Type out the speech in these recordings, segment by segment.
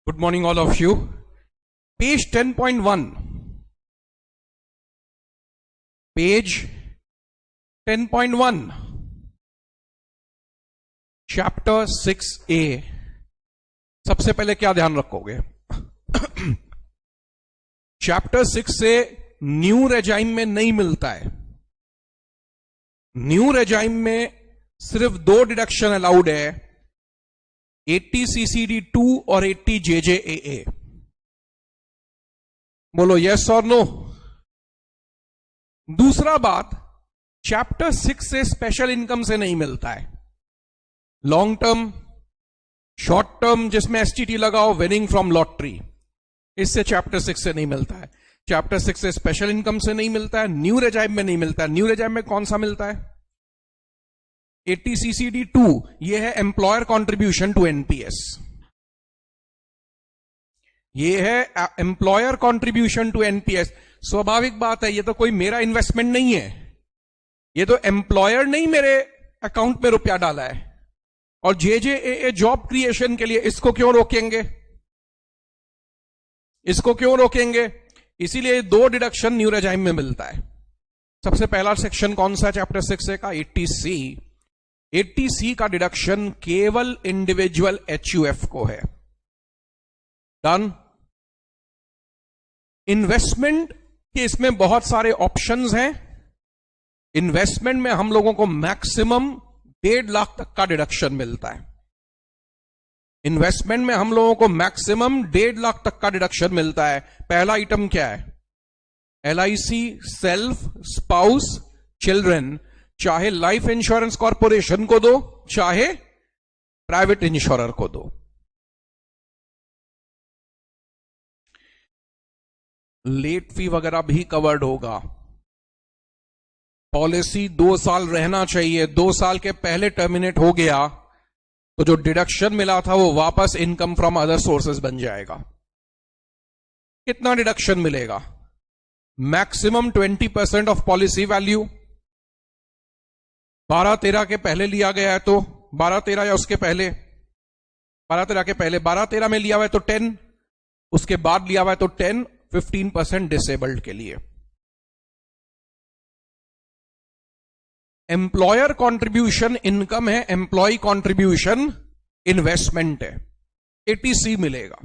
Good morning, all of you. Page 10.1. Page 10.1. Chapter 6A. सबसे पहले क्या ध्यान रखोगे? चैप्टर 6 से न्यू रेजाइम में नहीं मिलता है. न्यू रेजाइम में सिर्फ दो डिडक्शन अलाउड है, 80 CCD2 और 80 JJAA. बोलो यस और नो. दूसरा बात, चैप्टर 6 से स्पेशल इनकम से नहीं मिलता है. लॉन्ग टर्म, शॉर्ट टर्म जिसमें STT लगाओ, विनिंग फ्रॉम लॉटरी, इससे चैप्टर 6 से नहीं मिलता है. चैप्टर 6 से स्पेशल इनकम से नहीं मिलता है. न्यू रेजाइम में नहीं मिलता है. न्यू रेजाइम में कौन सा मिलता है? 80 CCD2. ये है एम्प्लॉयर कॉन्ट्रीब्यूशन टू NPS. ये है एम्प्लॉयर कॉन्ट्रीब्यूशन टू NPS. स्वाभाविक बात है, ये तो कोई मेरा इन्वेस्टमेंट नहीं है. ये तो एम्प्लॉयर नहीं मेरे अकाउंट में रुपया डाला है. और JJAA जॉब क्रिएशन के लिए इसको क्यों रोकेंगे? इसको क्यों रोकेंगे? इसीलिए दो डिडक्शन न्यू रेजाइम में मिलता है. सबसे पहला सेक्शन कौन सा चैप्टर 6 का? 80C. 80C का डिडक्शन केवल इंडिविजुअल HUF को है. डन. इन्वेस्टमेंट के इसमें बहुत सारे ऑप्शंस हैं. इन्वेस्टमेंट में हम लोगों को मैक्सिमम 1.5 लाख तक का डिडक्शन मिलता है. इन्वेस्टमेंट में हम लोगों को मैक्सिमम 1.5 लाख तक का डिडक्शन मिलता है. पहला आइटम क्या है? LIC, self, spouse, children. चाहे लाइफ इंश्योरेंस कॉर्पोरेशन को दो, चाहे प्राइवेट इंश्योरर को दो. लेट फी वगैरह भी कवर्ड होगा. पॉलिसी 2 साल रहना चाहिए. 2 साल के पहले टर्मिनेट हो गया तो जो डिडक्शन मिला था वो वापस इनकम फ्रॉम अदर सोर्सेज बन जाएगा. कितना डिडक्शन मिलेगा? Maximum 20% of policy value. 12-13 के पहले लिया गया है तो 12-13 या उसके पहले, 12-13 के पहले, 12-13 में लिया हुआ है तो 10, उसके बाद लिया हुआ है तो 10, 15% डिसेबल्ड के लिए. एम्प्लॉयर कॉन्ट्रीब्यूशन इनकम है, एम्प्लॉय कॉन्ट्रीब्यूशन इन्वेस्टमेंट है. 80C मिलेगा.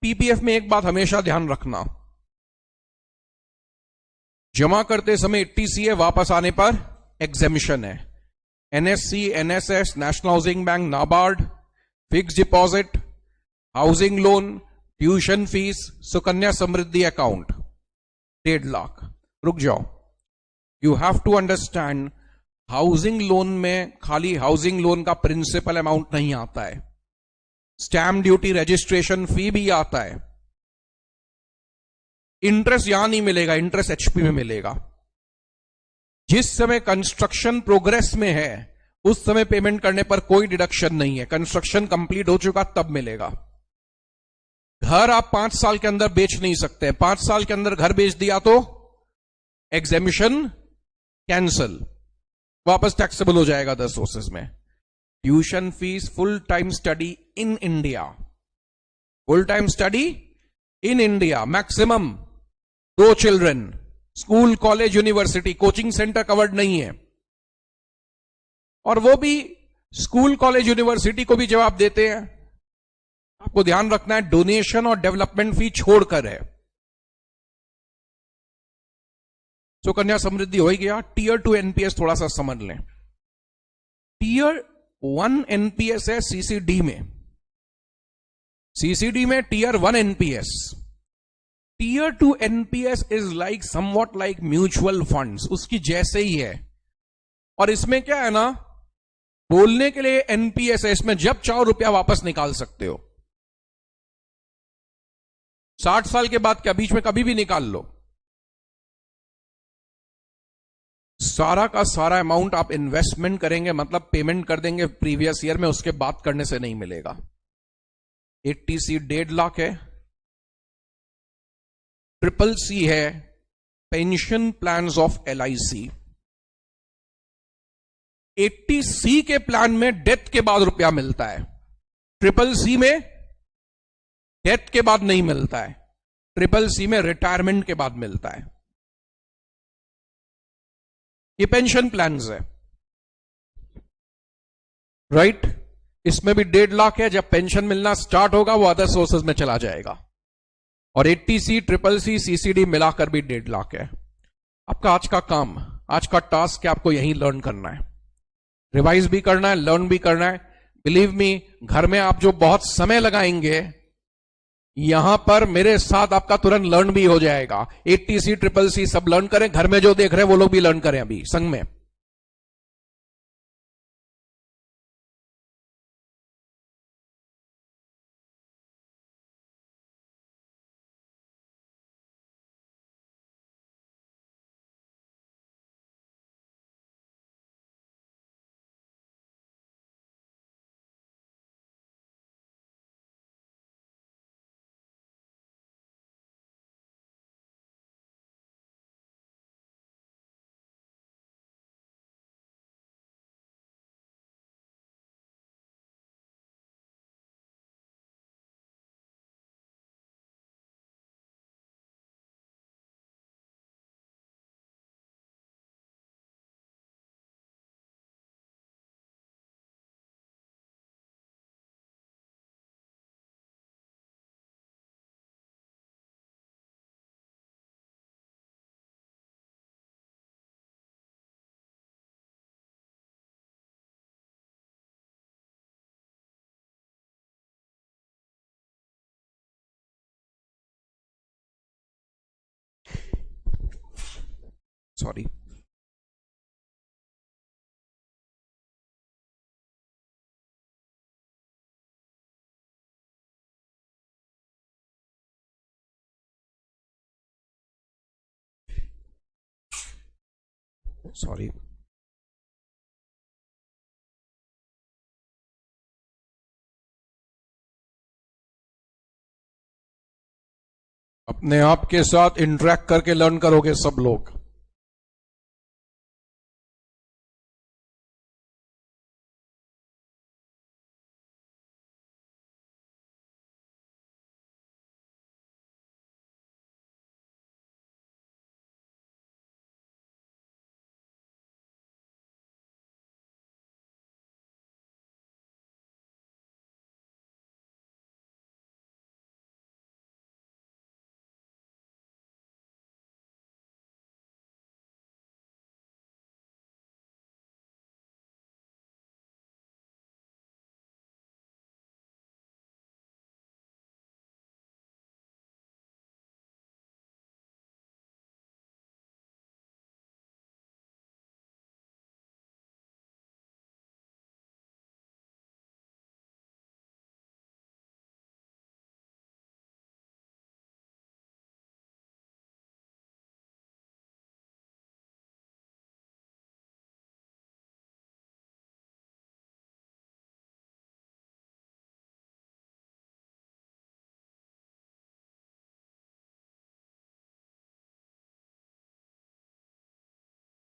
PPF में एक बात हमेशा ध्यान रखना, जमा करते समय 80C है, वापस आने पर एग्जेम्पशन है. NSC, NSS, national housing bank, NABARD, fix deposit, housing loan, tuition fees, Sukanya Samriddhi account 1.5 lakh. रुक जाओ. You have to understand, housing loan में खाली हाउसिंग लोन का प्रिंसिपल अमाउंट नहीं आता है, स्टैम्प ड्यूटी, रजिस्ट्रेशन फी भी आता है. इंटरेस्ट यहां नहीं मिलेगा, इंटरेस्ट HP में मिलेगा. जिस समय कंस्ट्रक्शन प्रोग्रेस में है उस समय पेमेंट करने पर कोई डिडक्शन नहीं है. कंस्ट्रक्शन कंप्लीट हो चुका तब मिलेगा. घर आप 5 साल के अंदर बेच नहीं सकते. 5 साल के अंदर घर बेच दिया तो एग्जेम्पशन कैंसल, वापस टैक्सेबल हो जाएगा 10 सोर्सेस में. Tuition fees, full time study in India, full time study in India, maximum 2 children, school, college, university, coaching centre covered नहीं है. और वो भी स्कूल, कॉलेज, यूनिवर्सिटी को भी जवाब देते हैं. आपको ध्यान रखना है, डोनेशन और डेवलपमेंट फी छोड़कर है. सुकन्या समृद्धि हो ही गया. टीयर 2 NPS थोड़ा सा समझ लें. टीयर 1 NPS है CCD में. CCD में tier 1 NPS. Tier 2 NPS is like somewhat like mutual funds, उसकी जैसे ही है. और इसमें क्या है ना, बोलने के लिए NPS है, इसमें जब चाहो रुपया वापस निकाल सकते हो. 60 साल के बाद क्या, बीच में कभी भी निकाल लो. सारा का सारा अमाउंट आप इन्वेस्टमेंट करेंगे, मतलब पेमेंट कर देंगे प्रीवियस ईयर में, उसके बाद करने से नहीं मिलेगा. 80C 1.5 लाख है. CCC है pension plans of LIC. 80C के प्लान में डेथ के बाद रुपया मिलता है. ट्रिपल सी में डेथ के बाद नहीं मिलता है, ट्रिपल सी में रिटायरमेंट के बाद मिलता है। ये पेंशन प्लान्स है, राइट? इसमें भी 1.5 लाख है। जब पेंशन मिलना स्टार्ट होगा वो अदर सोर्सेज में चला जाएगा। और 80C, ट्रिपल सी, CCD मिलाकर भी 1.5 लाख है। आपका आज का काम, आज का टास्क है, आपको यही लर्न करना है, रिवाइज भी करना है, लर्न भी करना है। बिलीव मी, घर में आप जो बहुत समय लगाएंगे, यहां पर मेरे साथ आपका तुरंत लर्न भी हो जाएगा। 80C, ट्रिपल सी सब लर्न करें, घर में जो देख रहे हैं वो लोग भी लर्न करें अभी संग में। Sorry, sorry. अपने आप के साथ इंटरेक्ट करके लर्न करोगे सब लोग।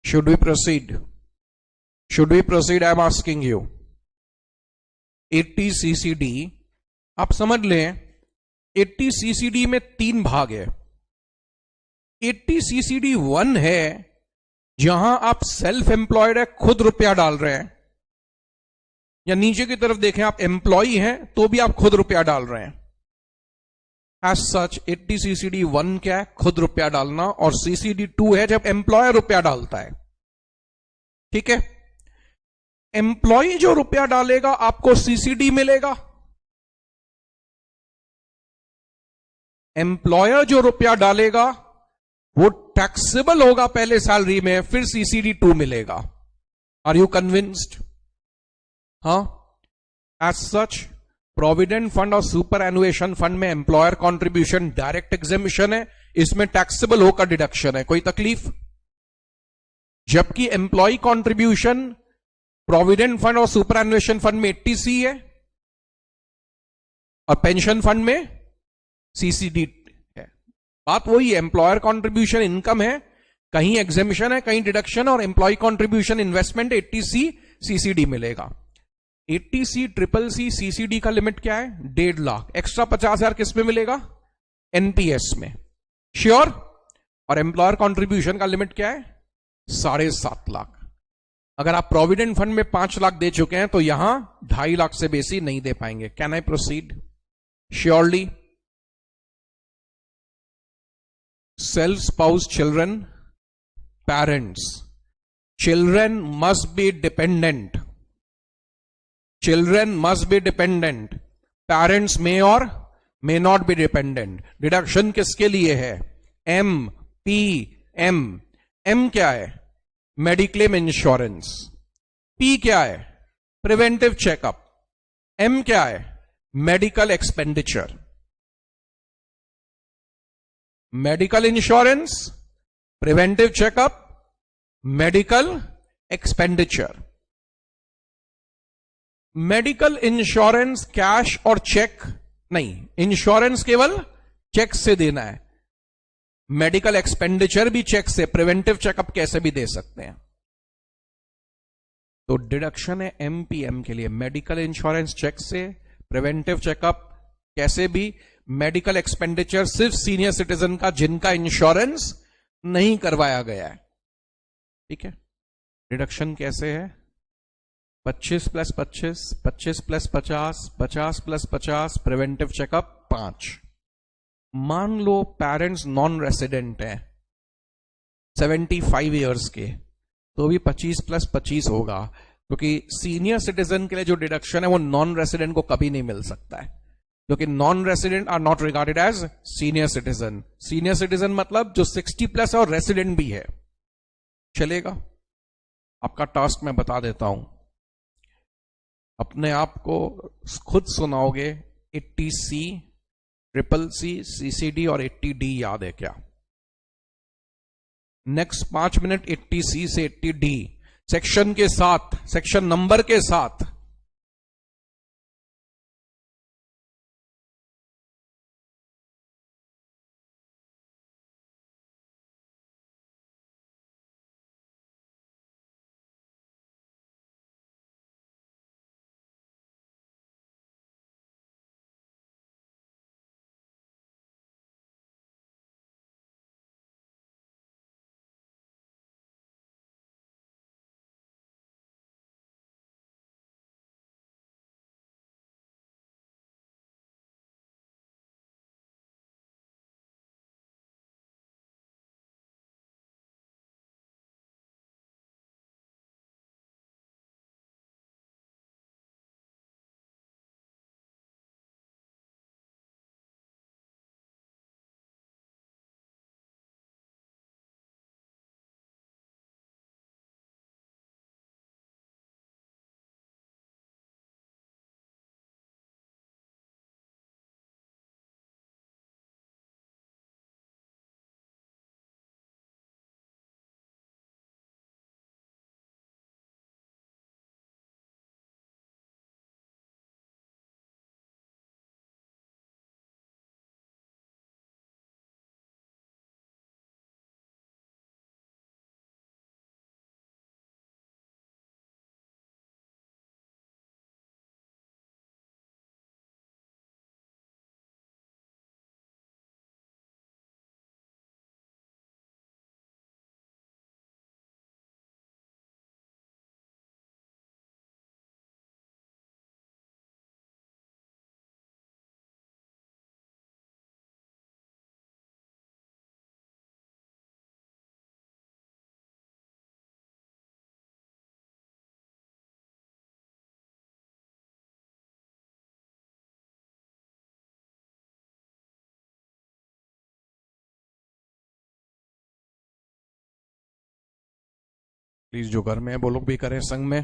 Should we proceed? Should we proceed? I am asking you. 80 CCD, आप समझ लें 80 CCD में 3 भाग है। 80 CCD 1 है जहां आप सेल्फ एम्प्लॉयड है, खुद रुपया डाल रहे हैं, या नीचे की तरफ देखें आप एम्प्लॉई हैं तो भी आप खुद रुपया डाल रहे हैं। एज सच 80 CCD 1 क्या है? खुद रुपया डालना। और CCD 2 है जब एम्प्लॉयर रुपया डालता है। ठीक है, एम्प्लॉय जो रुपया डालेगा आपको CCD मिलेगा, एम्प्लॉयर जो रुपया डालेगा वो टैक्सेबल होगा पहले सैलरी में, फिर CCD 2 मिलेगा। Are you convinced? हाँ। एज सच प्रोविडेंट फंड और सुपर एनुएशन फंड में एम्प्लॉयर कॉन्ट्रीब्यूशन डायरेक्ट एग्जेम्पशन है, इसमें टैक्सेबल होकर डिडक्शन है, कोई तकलीफ? जबकि एम्प्लॉय कॉन्ट्रीब्यूशन प्रोविडेंट फंड और सुपर एनुएशन फंड में 80C है और पेंशन फंड में CCD है। बात वही है, एम्प्लॉयर कॉन्ट्रीब्यूशन इनकम है, कहीं एग्जेम्पशन है, कहीं डिडक्शन, और employ contribution investment 80C CCD मिलेगा। 80C ट्रिपल सी सीसीडी का लिमिट क्या है? 1.5 लाख। एक्स्ट्रा 50,000 किस में मिलेगा? एनपीएस में। श्योर? और एम्प्लॉयर कॉन्ट्रीब्यूशन का लिमिट क्या है? 7.5 लाख। अगर आप प्रोविडेंट फंड में 5 लाख दे चुके हैं तो यहां 2.5 लाख से बेसी नहीं दे पाएंगे। Can I proceed? Surely. Self spouse children parents, children must be dependent, children must be dependent, parents may or may not be dependent। Deduction किसके लिए है? M P M. एम क्या है? Mediclaim insurance. पी क्या है? Preventive checkup. M क्या है? Medical expenditure. Medical insurance, preventive checkup, medical expenditure. Medical insurance cash और चेक नहीं, इंश्योरेंस केवल चेक से देना है। मेडिकल एक्सपेंडिचर भी चेक से, प्रिवेंटिव चेकअप कैसे भी दे सकते हैं। तो डिडक्शन है एमपीएम के लिए, मेडिकल इंश्योरेंस चेक से, प्रिवेंटिव चेकअप कैसे भी, मेडिकल एक्सपेंडिचर सिर्फ सीनियर सिटीजन का जिनका इंश्योरेंस नहीं करवाया गया है। ठीक है। रिडक्शन कैसे है? 25 + 25, 25 + 50, 50 + 50, प्रिवेंटिव चेकअप 5। मान लो पेरेंट्स नॉन रेसिडेंट हैं, 75 ईयर्स के, तो भी 25 + 25 होगा, क्योंकि सीनियर सिटीजन के लिए जो डिडक्शन है वो नॉन रेसिडेंट को कभी नहीं मिल सकता है, क्योंकि non resident are not regarded as senior citizen. Senior citizen मतलब जो 60+ है और रेसिडेंट भी है। चलेगा? आपका टास्क मैं बता देता हूं, अपने आप को खुद सुनाओगे। 80C, ट्रिपल सी, सीसीडी और 80D याद है क्या? नेक्स्ट 5 मिनट 80C से 80D सेक्शन के साथ, सेक्शन नंबर के साथ। प्लीज जो घर में है वो लोग भी करें संग में।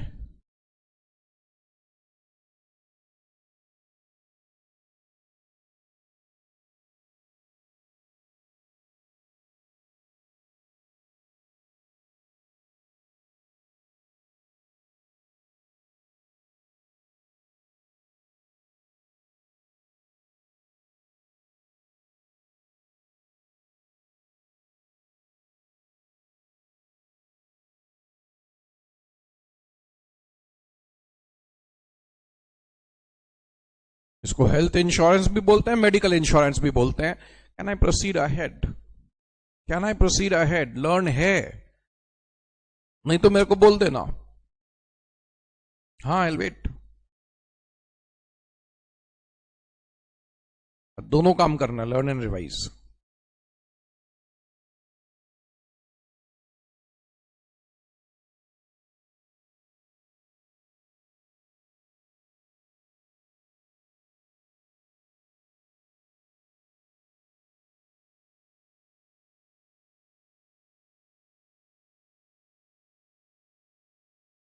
इसको हेल्थ इंश्योरेंस भी बोलते हैं, मेडिकल इंश्योरेंस भी बोलते हैं। Can I proceed ahead? Can I proceed ahead? Learn है, नहीं तो मेरे को बोल देना। हाँ, आई विल वेट। दोनों काम करना, लर्न एंड रिवाइज।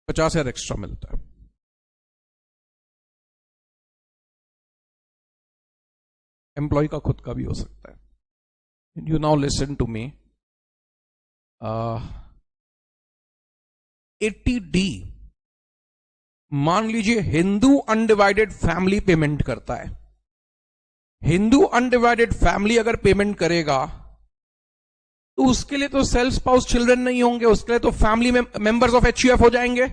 $50,000 एक्स्ट्रा मिलता है। एम्प्लॉय का खुद का भी हो सकता है। You now listen to me. 80D, मान लीजिए हिंदू अनडिवाइडेड फैमिली पेमेंट करता है। हिंदू अनडिवाइडेड फैमिली अगर पेमेंट करेगा तो उसके लिए तो सेल्फ स्पाउस चिल्ड्रन नहीं होंगे, उसके लिए तो फैमिली मेंबर्स ऑफ HUF हो जाएंगे।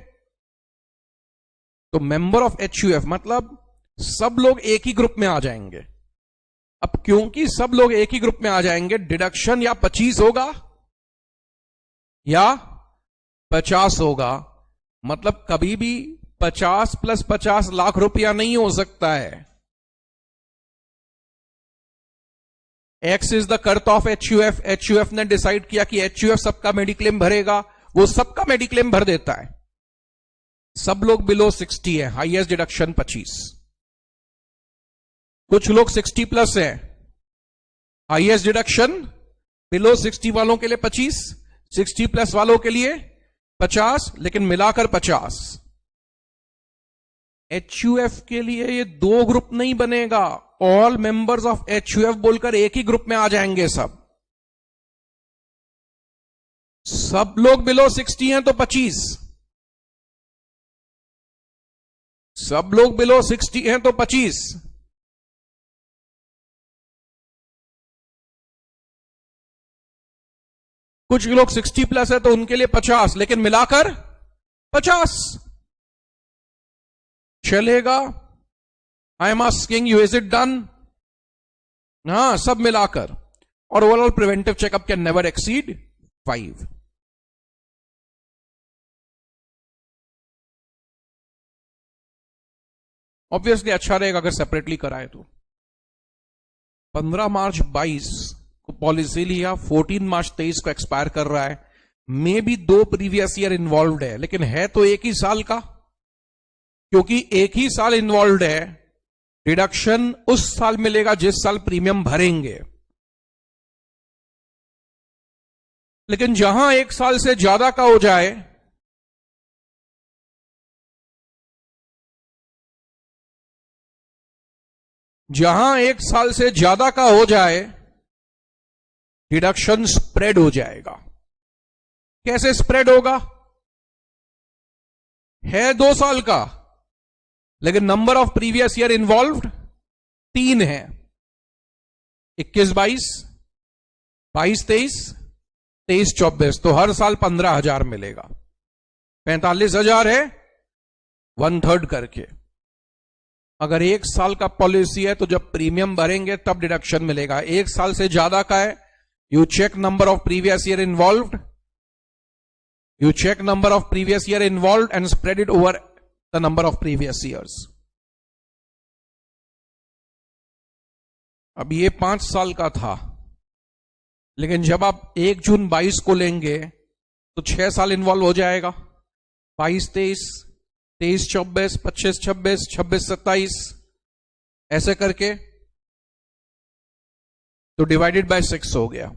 तो मेंबर ऑफ HUF मतलब सब लोग एक ही ग्रुप में आ जाएंगे। अब क्योंकि सब लोग एक ही ग्रुप में आ जाएंगे, डिडक्शन या 25 होगा या 50 होगा। मतलब कभी भी 50 + 50 लाख रुपया नहीं हो सकता है। X is the karta of HUF। HUF ने डिसाइड किया कि HUF सबका मेडिक्लेम भरेगा, वो सबका मेडिक्लेम भर देता है। सब लोग बिलो 60 है, हाईएस्ट डिडक्शन 25। कुछ लोग 60+ है, हाईएस्ट डिडक्शन बिलो 60 वालों के लिए 25, 60+ वालों के लिए 50, लेकिन मिलाकर 50। HUF के लिए ये दो ग्रुप नहीं बनेगा, ऑल मेंबर्स ऑफ HUF बोलकर एक ही ग्रुप में आ जाएंगे। सब लोग बिलो 60 हैं तो 25, सब लोग बिलो 60 हैं तो 25। कुछ लोग 60+ है तो उनके लिए 50, लेकिन मिलाकर 50 चलेगा। आई am asking you, is it done? हाँ, सब मिलाकर। और overall preventive checkup can never exceed 5। Obviously अच्छा रहेगा अगर सेपरेटली कराए तो। 15 मार्च 22 को पॉलिसी लिया, 14 मार्च 23 को एक्सपायर कर रहा है। मे भी 2 प्रीवियस ईयर इन्वॉल्व है, लेकिन है तो एक ही साल का। क्योंकि एक ही साल इन्वॉल्व है, डिडक्शन उस साल मिलेगा जिस साल प्रीमियम भरेंगे। लेकिन जहां 1 साल से ज्यादा का हो जाए, जहां 1 साल से ज्यादा का हो जाए, डिडक्शन स्प्रेड हो जाएगा। कैसे स्प्रेड होगा? है 2 साल का, लेकिन number of previous year involved 3 है। 21-22, 22-23, 23-24, तो हर साल 15,000 मिलेगा। 45,000 है 1/3 करके। अगर 1 साल का पॉलिसी है तो जब प्रीमियम भरेंगे तब डिडक्शन मिलेगा। 1 साल से ज्यादा का है, you check number of previous year involved, you check number of previous year involved and spread it over the number of previous years. अब ये 5 साल का था, लेकिन जब आप 1 जून 22 को लेंगे तो 6 साल इन्वॉल्व हो जाएगा। 22-23, 23-24, 25-26, 26-27, ऐसे करके तो डिवाइडेड बाय 6 हो गया।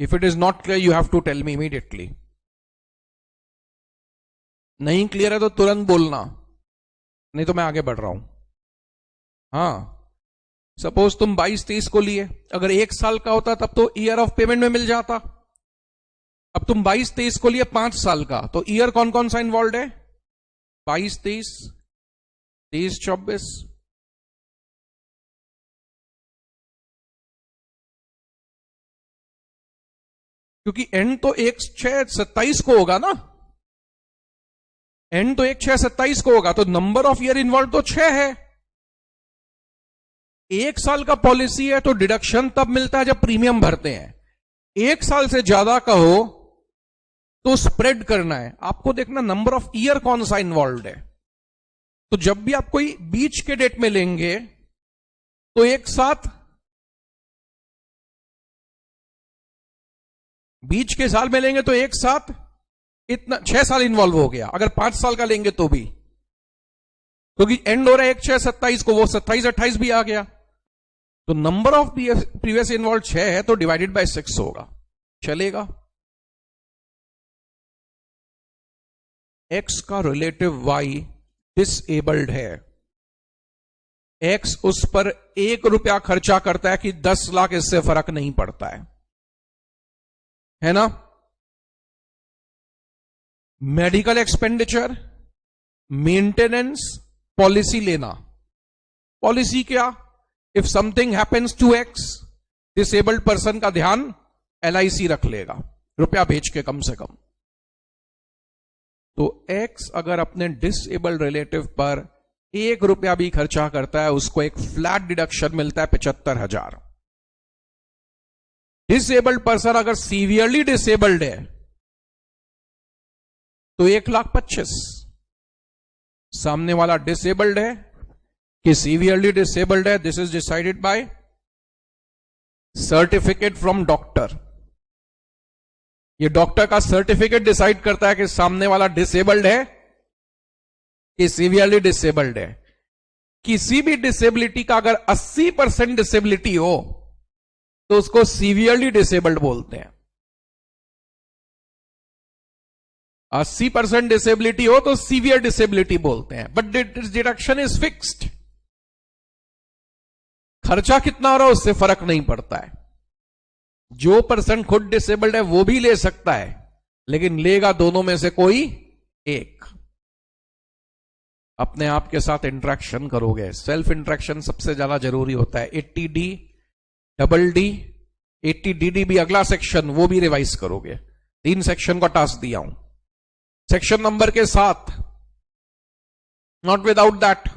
If it is not clear, you have to tell me immediately. नहीं क्लियर है तो तुरंत बोलना, नहीं तो मैं आगे बढ़ रहा हूं। हाँ, सपोज तुम 22-23 को लिए, अगर 1 साल का होता तब तो ईयर ऑफ पेमेंट में मिल जाता। अब तुम 22-23 को लिए 5 साल का, तो ईयर कौन कौन सा इन्वॉल्व है? 22-23, 23-24। क्योंकि एंड तो 1/6/27 को होगा ना, एंड तो 1/6/27 को होगा, तो नंबर ऑफ ईयर इन्वॉल्व तो 6 है। 1 साल का पॉलिसी है तो डिडक्शन तब मिलता है जब प्रीमियम भरते हैं। 1 साल से ज्यादा का हो तो स्प्रेड करना है, आपको देखना नंबर ऑफ ईयर कौन सा इन्वॉल्व है। तो जब भी आप कोई बीच के डेट में लेंगे तो एक साथ बीच के साल में लेंगे तो एक साथ इतना 6 साल इन्वॉल्व हो गया। अगर 5 साल का लेंगे तो भी, क्योंकि एंड हो रहा है 1/6/27 को, वो 27/28 भी आ गया। तो नंबर ऑफ प्रीवियस इन्वॉल्व 6 है तो डिवाइडेड बाय 6 होगा, चलेगा। एक्स का रिलेटिव वाई डिसेबल्ड है, एक्स उस पर 1 रुपया खर्चा करता है कि 10 लाख, इससे फर्क नहीं पड़ता है ना। मेडिकल एक्सपेंडिचर, मेंटेनेंस, पॉलिसी लेना। पॉलिसी क्या? If something happens to X, disabled person का ध्यान LIC रख लेगा, रुपया भेज के कम से कम। तो एक्स अगर अपने डिसेबल्ड रिलेटिव पर 1 रुपया भी खर्चा करता है, उसको एक फ्लैट डिडक्शन मिलता है 75,000। डिसेबल्ड पर्सन अगर सीवियरली डिसेबल्ड है तो 1,25,000। सामने वाला डिसेबल्ड है कि सीवियरली डिसेबल्ड है, this is decided by certificate from doctor. ये डॉक्टर का सर्टिफिकेट डिसाइड करता है कि सामने वाला डिसेबल्ड है कि सीवियरली डिसेबल्ड है। किसी भी डिसेबिलिटी का अगर 80% डिसेबिलिटी हो तो उसको सीवियरली डिसेबल्ड बोलते हैं। 80% डिसेबिलिटी हो तो सीवियर डिसेबिलिटी बोलते हैं, बट डिडक्शन इज फिक्स्ड। खर्चा कितना हो रहा है उससे फर्क नहीं पड़ता है। जो पर्सन खुद डिसेबल्ड है वो भी ले सकता है, लेकिन लेगा दोनों में से कोई एक। अपने आप के साथ इंटरेक्शन करोगे, सेल्फ इंटरेक्शन सबसे ज्यादा जरूरी होता है। 80D, DD, 80DD भी अगला सेक्शन, वो भी रिवाइज करोगे। 3 सेक्शन का टास्क दिया हूं, सेक्शन नंबर के साथ, not without that.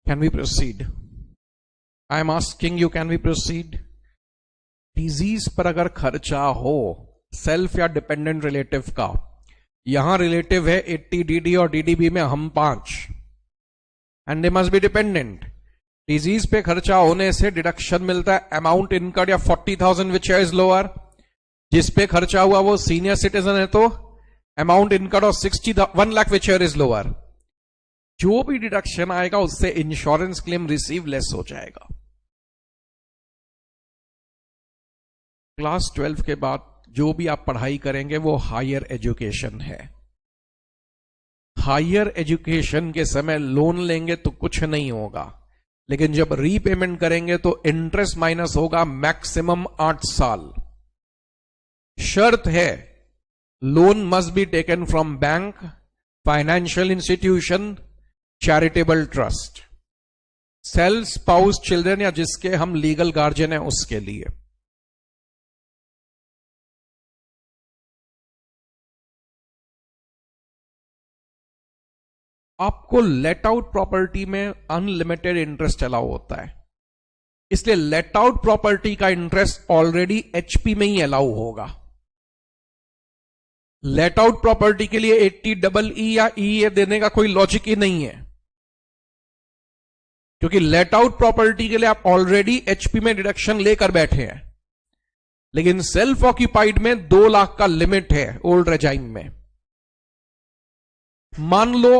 Can we proceed? I am asking you, can we proceed? Disease पर अगर खर्चा हो सेल्फ या डिपेंडेंट रिलेटिव का, यहां रिलेटिव है 80DD और DDB में हम 5, and they must be dependent. Disease पे खर्चा होने से डिडक्शन मिलता है अमाउंट इनकर्ड या 40,000 विच इज लोअर। जिस पे खर्चा हुआ वो सीनियर सिटीजन है तो अमाउंट इनकर्ड और 1 लाख विच इज लोअर। जो भी डिडक्शन आएगा उससे इंश्योरेंस क्लेम रिसीव लेस हो जाएगा। क्लास 12 के बाद जो भी आप पढ़ाई करेंगे वो हायर एजुकेशन है। हायर एजुकेशन के समय लोन लेंगे तो कुछ नहीं होगा, लेकिन जब रीपेमेंट करेंगे तो इंटरेस्ट माइनस होगा मैक्सिमम 8 साल। शर्त है loan must be taken from bank, financial institution, charitable trust, self, spouse, children या जिसके हम लीगल गार्जियन हैं उसके लिए। आपको लेट आउट प्रॉपर्टी में अनलिमिटेड इंटरेस्ट अलाउ होता है, इसलिए लेट आउट प्रॉपर्टी का इंटरेस्ट ऑलरेडी एचपी में ही अलाउ होगा। लेट आउट प्रॉपर्टी के लिए 80EE या EA देने का कोई लॉजिक ही नहीं है, क्योंकि लेट आउट प्रॉपर्टी के लिए आप ऑलरेडी एचपी में डिडक्शन लेकर बैठे हैं। लेकिन सेल्फ ऑक्यूपाइड में 2 लाख का लिमिट है ओल्ड रेजाइम में। मान लो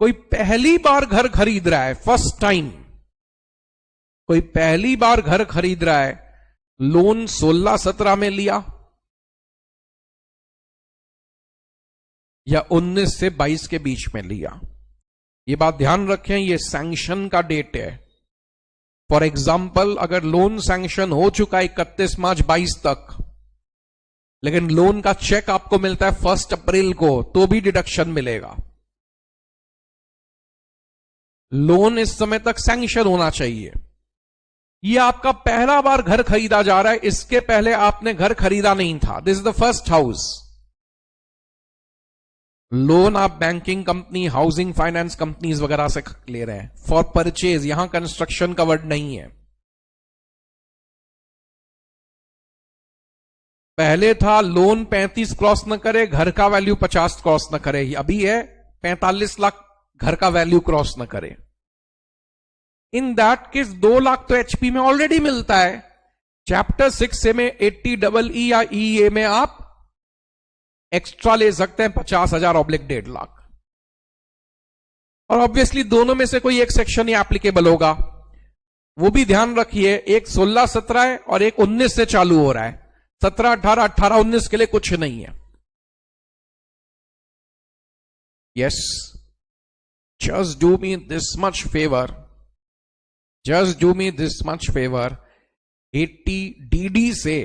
कोई पहली बार घर खरीद रहा है, फर्स्ट टाइम कोई पहली बार घर खरीद रहा है, लोन 16-17 में लिया या 19 से 22 के बीच में लिया। ये बात ध्यान रखें, ये सैंक्शन का डेट है। फॉर एग्जाम्पल, अगर लोन सैंक्शन हो चुका है 31 मार्च 22 तक, लेकिन लोन का चेक आपको मिलता है 1 अप्रैल को, तो भी डिडक्शन मिलेगा। लोन इस समय तक सैंक्शन होना चाहिए। यह आपका पहला बार घर खरीदा जा रहा है, इसके पहले आपने घर खरीदा नहीं था, this is the first house. Loan आप banking company, housing finance companies वगैरह से ले रहे हैं फॉर परचेज, यहां कंस्ट्रक्शन कवर्ड नहीं है। पहले था लोन 35 क्रॉस न करे, घर का वैल्यू 50 क्रॉस न करे, अभी है 45 लाख घर का वैल्यू क्रॉस न करे। इन दैट केस 2 लाख तो एचपी में ऑलरेडी मिलता है। चैप्टर 6 से में 80EE या EA में आप एक्स्ट्रा ले सकते हैं 50,000 ऑब्लिक 1.5 लाख। और ऑब्वियसली दोनों में से कोई एक सेक्शन ही एप्लीकेबल होगा, वो भी ध्यान रखिए। एक 16-17 है और एक 19 से चालू हो रहा है। 17-18, 18-19 के लिए कुछ नहीं है। Yes, just do me this much favour, just do me this much favour, 80DD से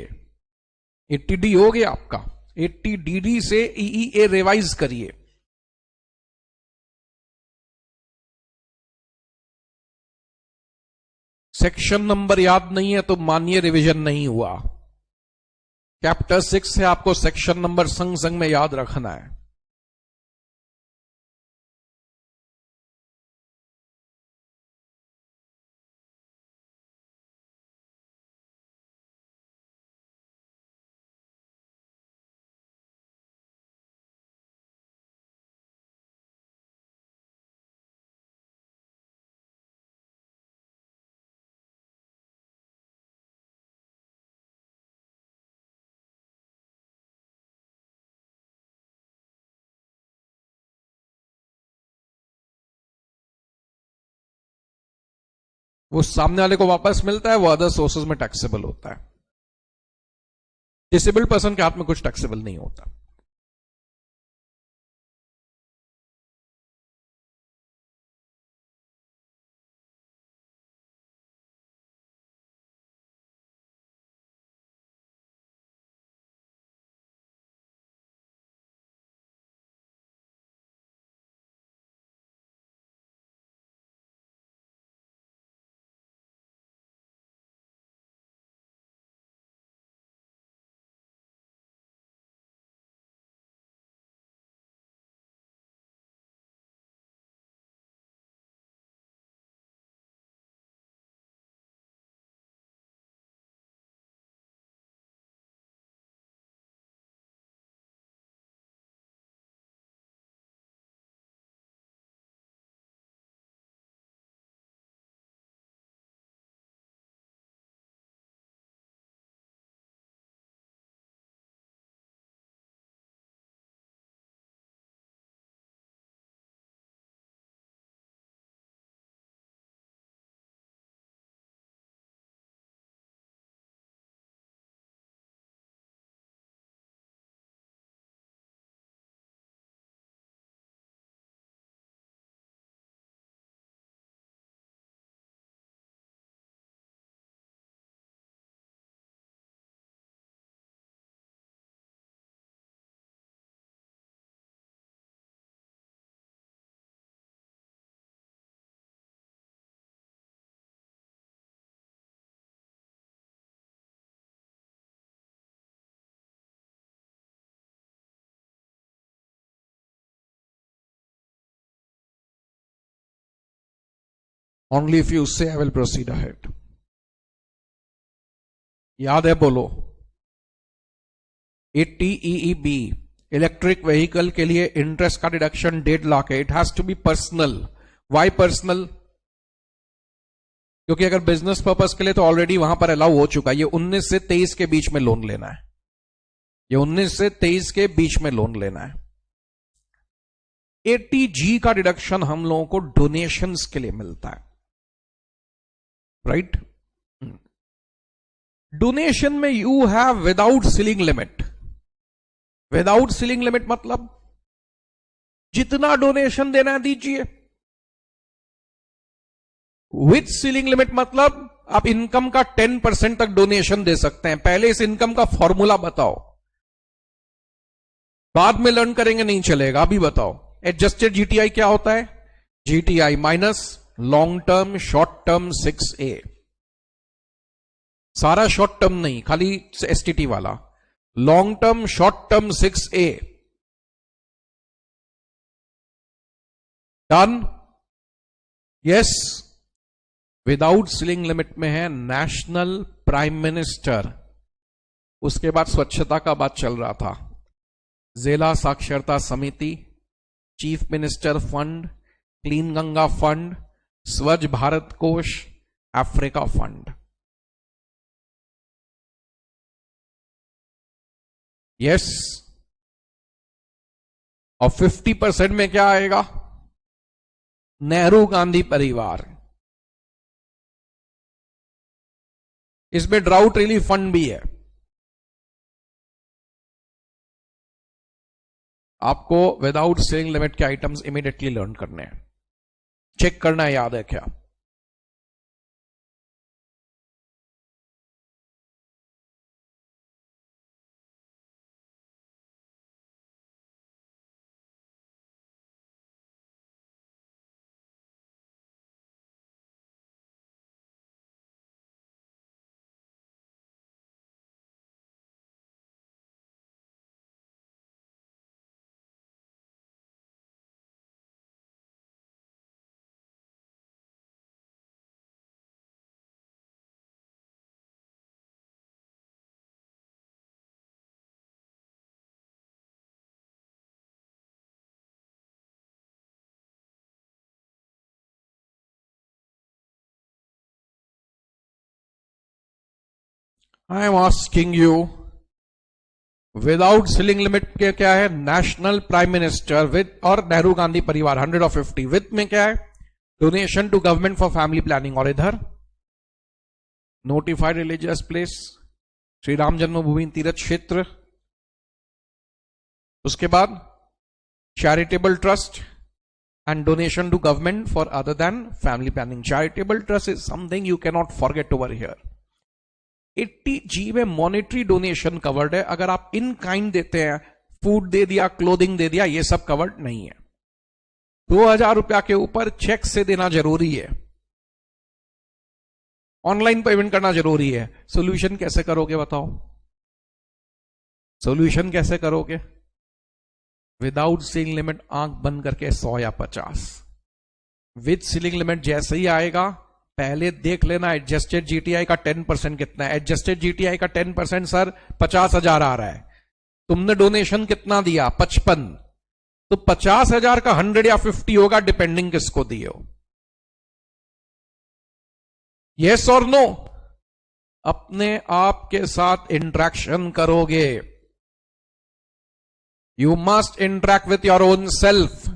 80D हो गया आपका, 80DD से EEA रिवाइज करिए। सेक्शन नंबर याद नहीं है तो मानिए रिवीजन नहीं हुआ। चैप्टर 6 से आपको सेक्शन नंबर संग संग में याद रखना है। वो सामने वाले को वापस मिलता है, वो अदर सोर्सेज में टैक्सेबल होता है। डिसेबल्ड पर्सन के हाथ में कुछ टैक्सेबल नहीं होता। ओनली इफ यू से आई विल प्रोसीड अहेड। याद है बोलो। 80 EEB इलेक्ट्रिक व्हीकल के लिए इंटरेस्ट का डिडक्शन 1.5 लाख है। It has to be personal. Why personal? क्योंकि अगर बिजनेस पर्पस के लिए तो ऑलरेडी वहां पर अलाउ हो चुका है। ये 19 से 23 के बीच में लोन लेना है। ये 19 से 23 के बीच में लोन लेना है। 80G का डिडक्शन हम लोगों को डोनेशंस के लिए मिलता है, राइट? डोनेशन में you have without ceiling limit. Without ceiling limit मतलब जितना डोनेशन देना है दीजिए। विथ सीलिंग लिमिट मतलब आप इनकम का 10% तक डोनेशन दे सकते हैं। पहले इस इनकम का फॉर्मूला बताओ, बाद में लर्न करेंगे नहीं चलेगा, अभी बताओ। एडजस्टेड जीटीआई क्या होता है? GTI minus long term short term 6A। सारा शॉर्ट टर्म नहीं, खाली एसटीटी वाला। Long term short term 6A। Done? Yes. Without ceiling limit में है नेशनल प्राइम मिनिस्टर। उसके बाद स्वच्छता का बात चल रहा था। जिला साक्षरता समिति, chief minister fund, clean Ganga fund, स्वच्छ भारत कोष, अफ्रीका फंड। यस। और 50% में क्या आएगा? नेहरू गांधी परिवार। इसमें ड्राउट रिलीफ फंड भी है। आपको विदाउट सीलिंग लिमिट के आइटम्स इमीडिएटली लर्न करने हैं। चेक करना याद है क्या? आई am asking you, without ceiling limit के क्या है? नेशनल प्राइम मिनिस्टर विद और नेहरू गांधी परिवार 150। विद में क्या है? Donation to government for family planning. और इधर notified religious place, Shri Ram Janmabhoomi Teerth Kshetra. उसके बाद charitable trust and donation to government for other than family planning. Charitable trust is something you can not forget over here. 80G में monetary donation covered है। अगर आप in kind देते हैं, फूड दे दिया, clothing दे दिया, ये सब कवर्ड नहीं है। 2000 रुपया के ऊपर चेक से देना जरूरी है। ऑनलाइन पेमेंट करना जरूरी है। सोल्यूशन कैसे करोगे बताओ? सोल्यूशन कैसे करोगे? विदाउट सीलिंग लिमिट आंख बंद करके 100 या 50। विद सीलिंग लिमिट जैसे ही आएगा पहले देख लेना एडजस्टेड जीटीआई का 10% कितना है। एडजस्टेड जीटीआई का 10% सर 50,000 आ रहा है। तुमने डोनेशन कितना दिया? 55। तो 50,000 का 100 या 50 होगा, डिपेंडिंग किसको दिए हो। यस और नो? अपने आप के साथ इंटरेक्शन करोगे। You must interact with your own self.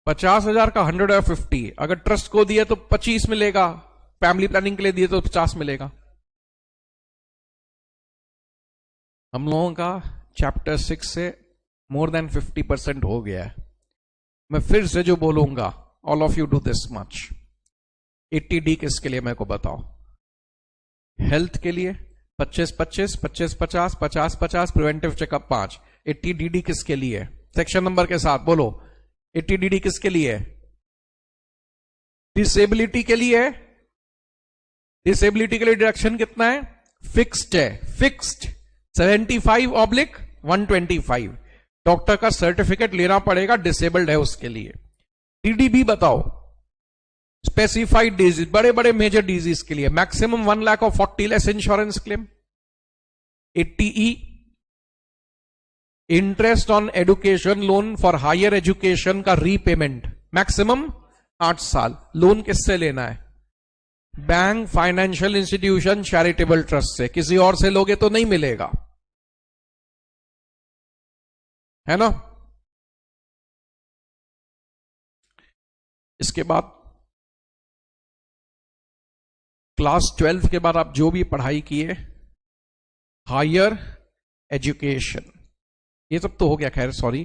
50,000 का 150, अगर ट्रस्ट को दिए तो 25 मिलेगा, फैमिली प्लानिंग के लिए दिए तो 50 मिलेगा। हम लोगों का चैप्टर 6 से मोर देन 50% हो गया है। मैं फिर से जो बोलूंगा, all of you do this much. 80D किसके लिए मेरे को बताओ? हेल्थ के लिए 25-25, 25-50, 50-50, प्रिवेंटिव चेकअप 5। 80DD किसके लिए? सेक्शन नंबर के साथ बोलो। 80DD किसके लिए? डिसेबिलिटी के लिए। डिसेबिलिटी के लिए डिडक्शन कितना है? फिक्स्ड है, फिक्स्ड 75/125। डॉक्टर का सर्टिफिकेट लेना पड़ेगा, डिसेबल्ड है उसके लिए। TDB बताओ, स्पेसिफाइड डिजीज, बड़े बड़े मेजर डिजीज के लिए मैक्सिमम 1 लाख और 40 less insurance claim. 80E interest on education loan for higher education का रीपेमेंट मैक्सिमम 8 साल। लोन किससे लेना है? Bank, financial institution, charitable trust से। किसी और से लोगे तो नहीं मिलेगा, है ना। इसके बाद क्लास 12 के बाद आप जो भी पढ़ाई किए, हायर एजुकेशन, ये सब तो हो गया, खैर सॉरी।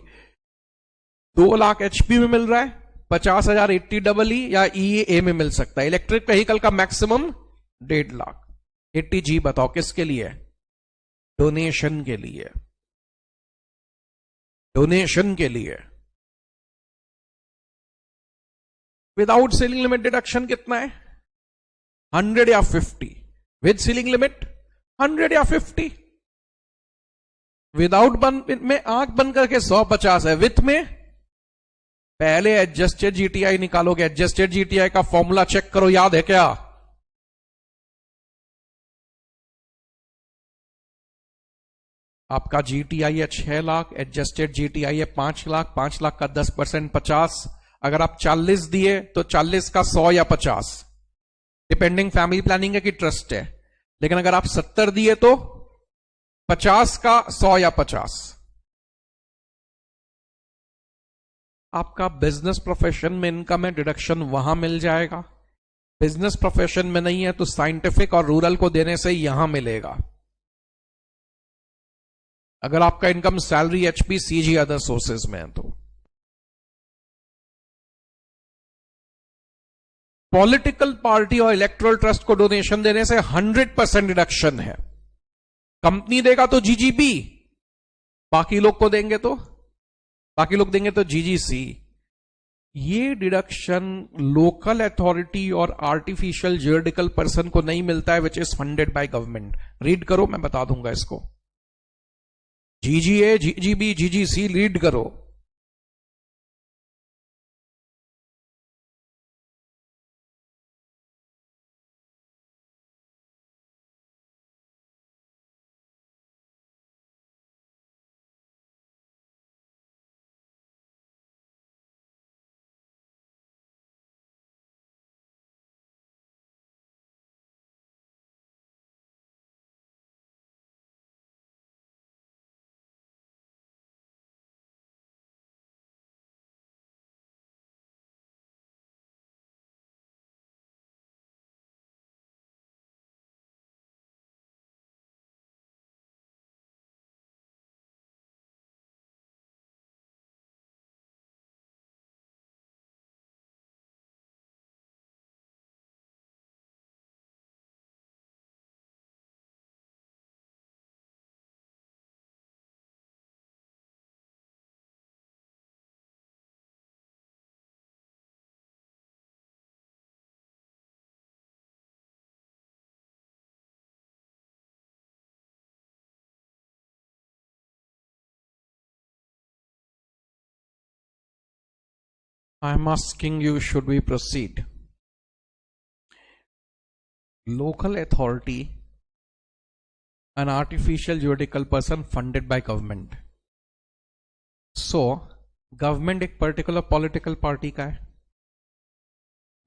2 लाख HP में मिल रहा है, 50,000 80EE या EA में मिल सकता है। इलेक्ट्रिक व्हीकल का मैक्सिमम 1.5 लाख। 80G बताओ किसके लिए? डोनेशन के लिए, डोनेशन के लिए। विदाउट सीलिंग लिमिट डिडक्शन कितना है? 100 या 50। विद सीलिंग लिमिट 100 या 50। विदाउट में आंख बंद करके 150 है, विथ में पहले एडजस्टेड GTI निकालोगे। एडजस्टेड GTI का फॉर्मूला चेक करो, याद है क्या? आपका GTI है 6 लाख, एडजस्टेड GTI है 5 लाख। 5 लाख का 10% 50। अगर आप 40 दिए तो 40 का 100 या 50, डिपेंडिंग फैमिली प्लानिंग है कि ट्रस्ट है। लेकिन अगर आप 70 दिए तो 50 का 100 या 50। आपका बिजनेस प्रोफेशन में इनकम है, डिडक्शन वहां मिल जाएगा। बिजनेस प्रोफेशन में नहीं है तो साइंटिफिक और रूरल को देने से यहां मिलेगा। अगर आपका income salary, HP, CG other sources में है तो। पॉलिटिकल पार्टी और इलेक्टोरल ट्रस्ट को डोनेशन देने से 100% डिडक्शन है। कंपनी देगा तो GGB, बाकी लोग को देंगे तो GGC। ये डिडक्शन लोकल अथॉरिटी और आर्टिफिशियल ज्यूरिडिकल पर्सन को नहीं मिलता है, which is funded by government. Read करो, मैं बता दूंगा इसको। GGA, GGB, GGC रीड करो। I am asking you, should we proceed? Local authority, an artificial juridical person funded by government. So, government एक पर्टिकुलर पॉलिटिकल पार्टी का है,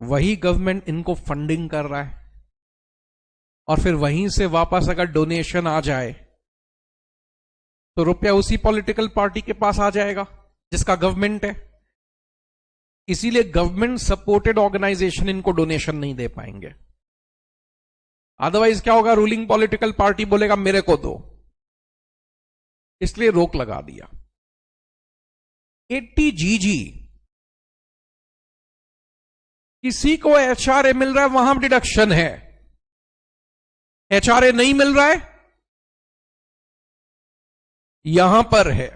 वही गवर्नमेंट इनको फंडिंग कर रहा है, और फिर वहीं से वापस अगर डोनेशन आ जाए तो रुपया उसी पॉलिटिकल पार्टी के पास आ जाएगा जिसका गवर्नमेंट है। इसीलिए गवर्नमेंट सपोर्टेड ऑर्गेनाइजेशन इनको डोनेशन नहीं दे पाएंगे। अदरवाइज क्या होगा, रूलिंग पॉलिटिकल पार्टी बोलेगा मेरे को दो, इसलिए रोक लगा दिया। 80GG किसी को HRA मिल रहा है वहां डिडक्शन है, HRA नहीं मिल रहा है यहां पर है।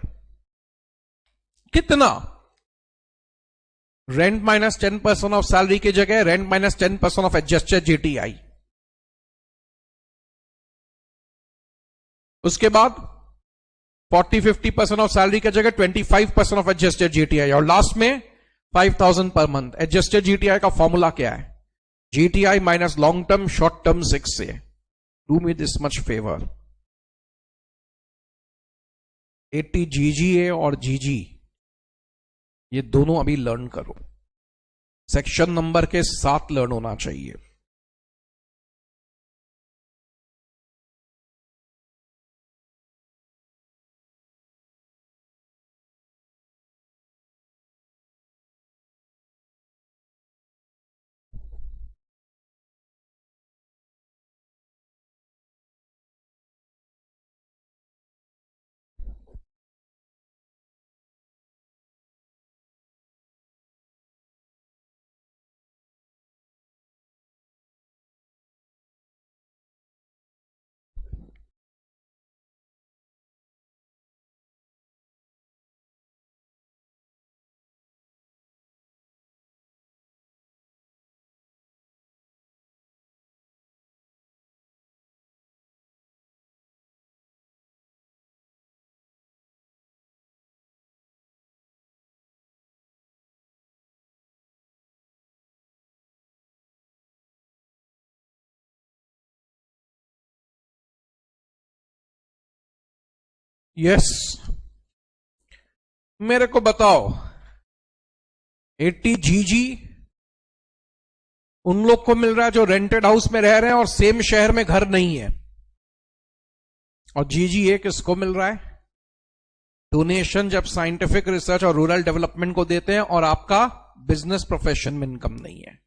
कितना? रेंट माइनस 10% ऑफ सैलरी की जगह rent minus 10% of adjusted GTI। उसके बाद 40-50% ऑफ सैलरी की जगह 25% ऑफ एडजस्टेड GTI, और लास्ट में 5,000 पर मंथ। एडजस्टेड GTI का फॉर्मूला क्या है? GTI minus long term short term 6 से। Do me this much favour, 80GGA और GG ये दोनों अभी लर्न करो, सेक्शन नंबर के साथ लर्न होना चाहिए। यस, मेरे को बताओ 80GG उन लोग को मिल रहा है जो रेंटेड हाउस में रह रहे हैं और सेम शहर में घर नहीं है, और GGA किसको मिल रहा है? डोनेशन जब साइंटिफिक रिसर्च और रूरल डेवलपमेंट को देते हैं और आपका बिजनेस प्रोफेशन में इनकम नहीं है।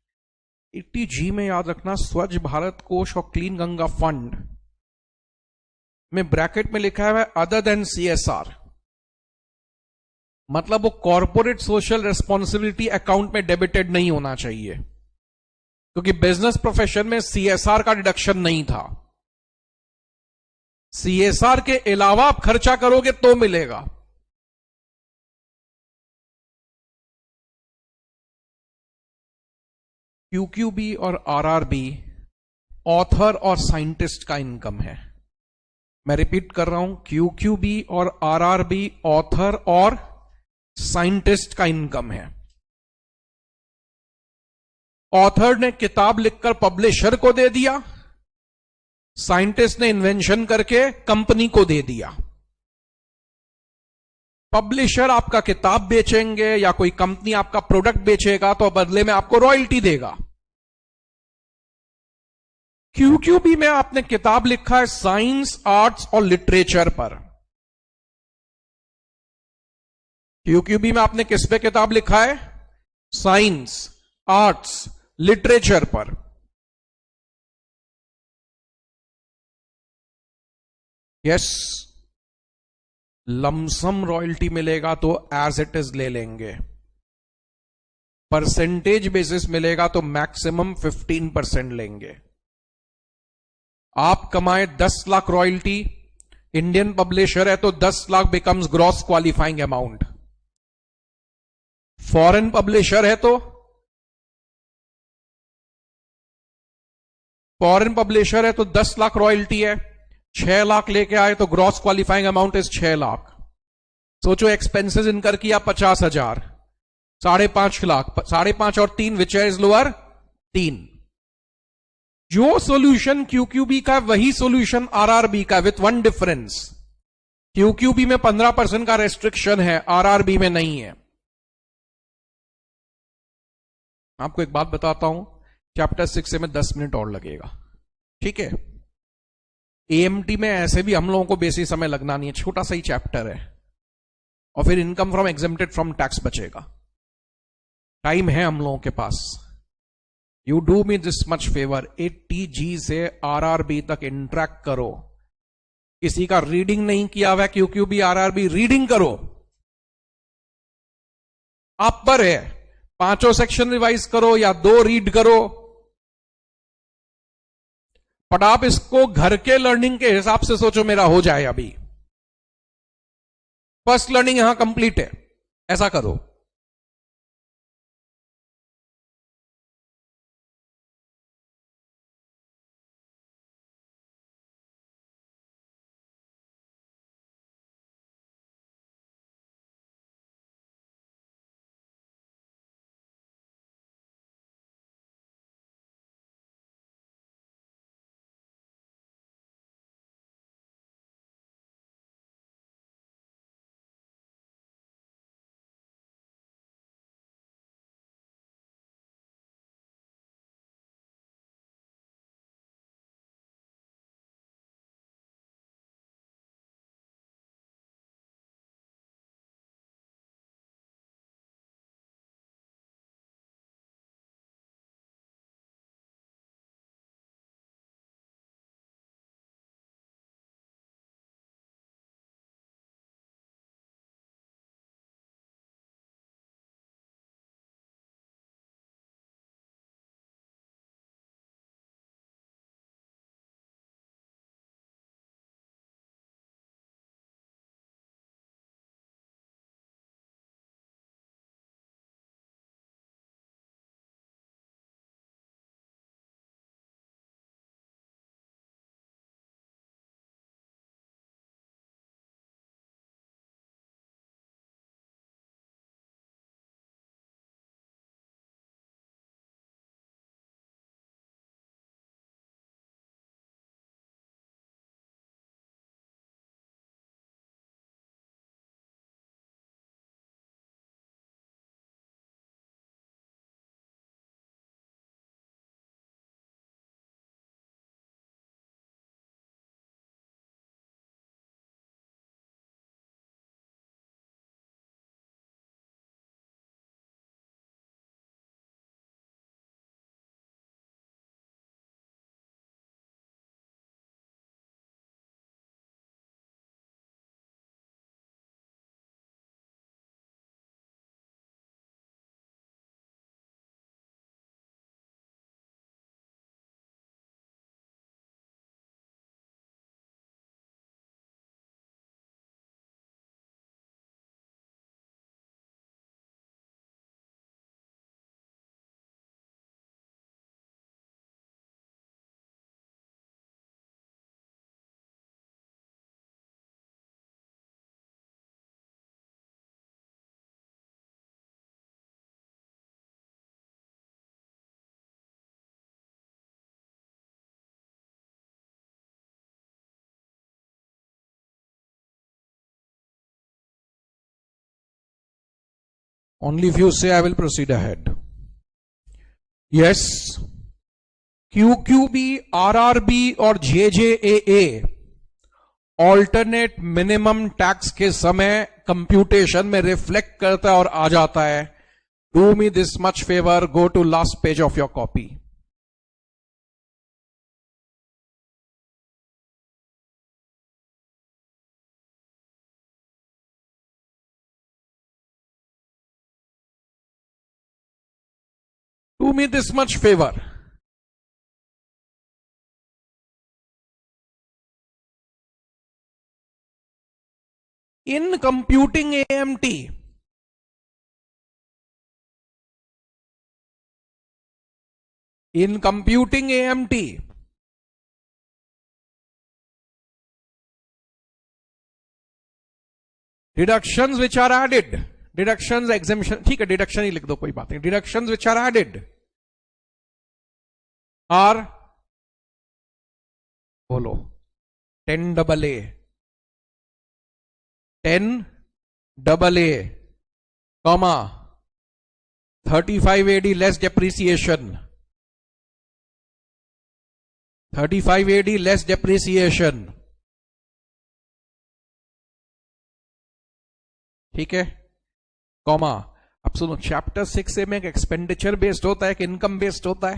80G में याद रखना, स्वच्छ भारत कोष और क्लीन गंगा फंड में ब्रैकेट में लिखा है अदर देन CSR, मतलब वो कॉर्पोरेट सोशल रेस्पॉन्सिबिलिटी अकाउंट में डेबिटेड नहीं होना चाहिए, क्योंकि बिजनेस प्रोफेशन में CSR का डिडक्शन नहीं था। CSR के अलावा आप खर्चा करोगे तो मिलेगा। QQB और RRB ऑथर और साइंटिस्ट का इनकम है। मैं रिपीट कर रहा हूं, QQB और RRB ऑथर और साइंटिस्ट का इनकम है। ऑथर ने किताब लिखकर पब्लिशर को दे दिया, साइंटिस्ट ने इन्वेंशन करके कंपनी को दे दिया। पब्लिशर आपका किताब बेचेंगे या कोई कंपनी आपका प्रोडक्ट बेचेगा तो बदले में आपको रॉयल्टी देगा। QQB में आपने किताब लिखा है साइंस, आर्ट्स और लिटरेचर पर। QQB में आपने किस पे किताब लिखा है? साइंस, आर्ट्स, लिटरेचर पर। यस, लमसम रॉयल्टी मिलेगा तो एज इट इज ले लेंगे, परसेंटेज बेसिस मिलेगा तो मैक्सिमम 15% लेंगे। आप कमाए 10 लाख रॉयल्टी, इंडियन पब्लिशर है तो 10 lakh becomes gross qualifying amount. Foreign publisher है तो 10 लाख रॉयल्टी है, 6 लाख लेके आए तो gross qualifying amount is 6 lakh. सोचो एक्सपेंसेस इनकर किया 50,000, 5.5 लाख, 5.5 और 3 विच इज लोअर 3। जो सॉल्यूशन QQB का वही सॉल्यूशन RRB का, विथ वन डिफरेंस। QQB में 15% का रेस्ट्रिक्शन है, RRB में नहीं है। आपको एक बात बताता हूं, चैप्टर 6 में 10 मिनट और लगेगा, ठीक है। AMT में ऐसे भी हम लोगों को बेसी समय लगना नहीं है, छोटा सा ही चैप्टर है, और फिर income from exempted from tax बचेगा। टाइम है हम लोगों के पास। You do me this much favour, 80G से RRB तक इंटरेक्ट करो। किसी का रीडिंग नहीं किया हुआ QQB RRB रीडिंग करो, आप पर है। 5 सेक्शन रिवाइज करो या 2 रीड करो, बट आप इसको घर के लर्निंग के हिसाब से सोचो मेरा हो जाए। अभी फर्स्ट लर्निंग यहां कंप्लीट है, ऐसा करो। Only if you say I will proceed ahead. Yes, QQB, RRB और JJAA ऑल्टरनेट मिनिमम टैक्स के समय कंप्यूटेशन में रिफ्लेक्ट करता है और आ जाता है। Do me this much favour, go to last page of your copy. Do me this much favor. In computing AMT, deductions which are added, deductions exemption, ठीक है डिडक्शन ही लिख दो कोई बात नहीं, deductions which are added are, बोलो 10AA, 10AA, comma 35AD less depreciation, 35AD less depreciation, ठीक है, कॉमा। अब अब सुनो, चैप्टर 6A में एक एक्सपेंडिचर बेस्ड होता है कि इनकम बेस्ड होता है?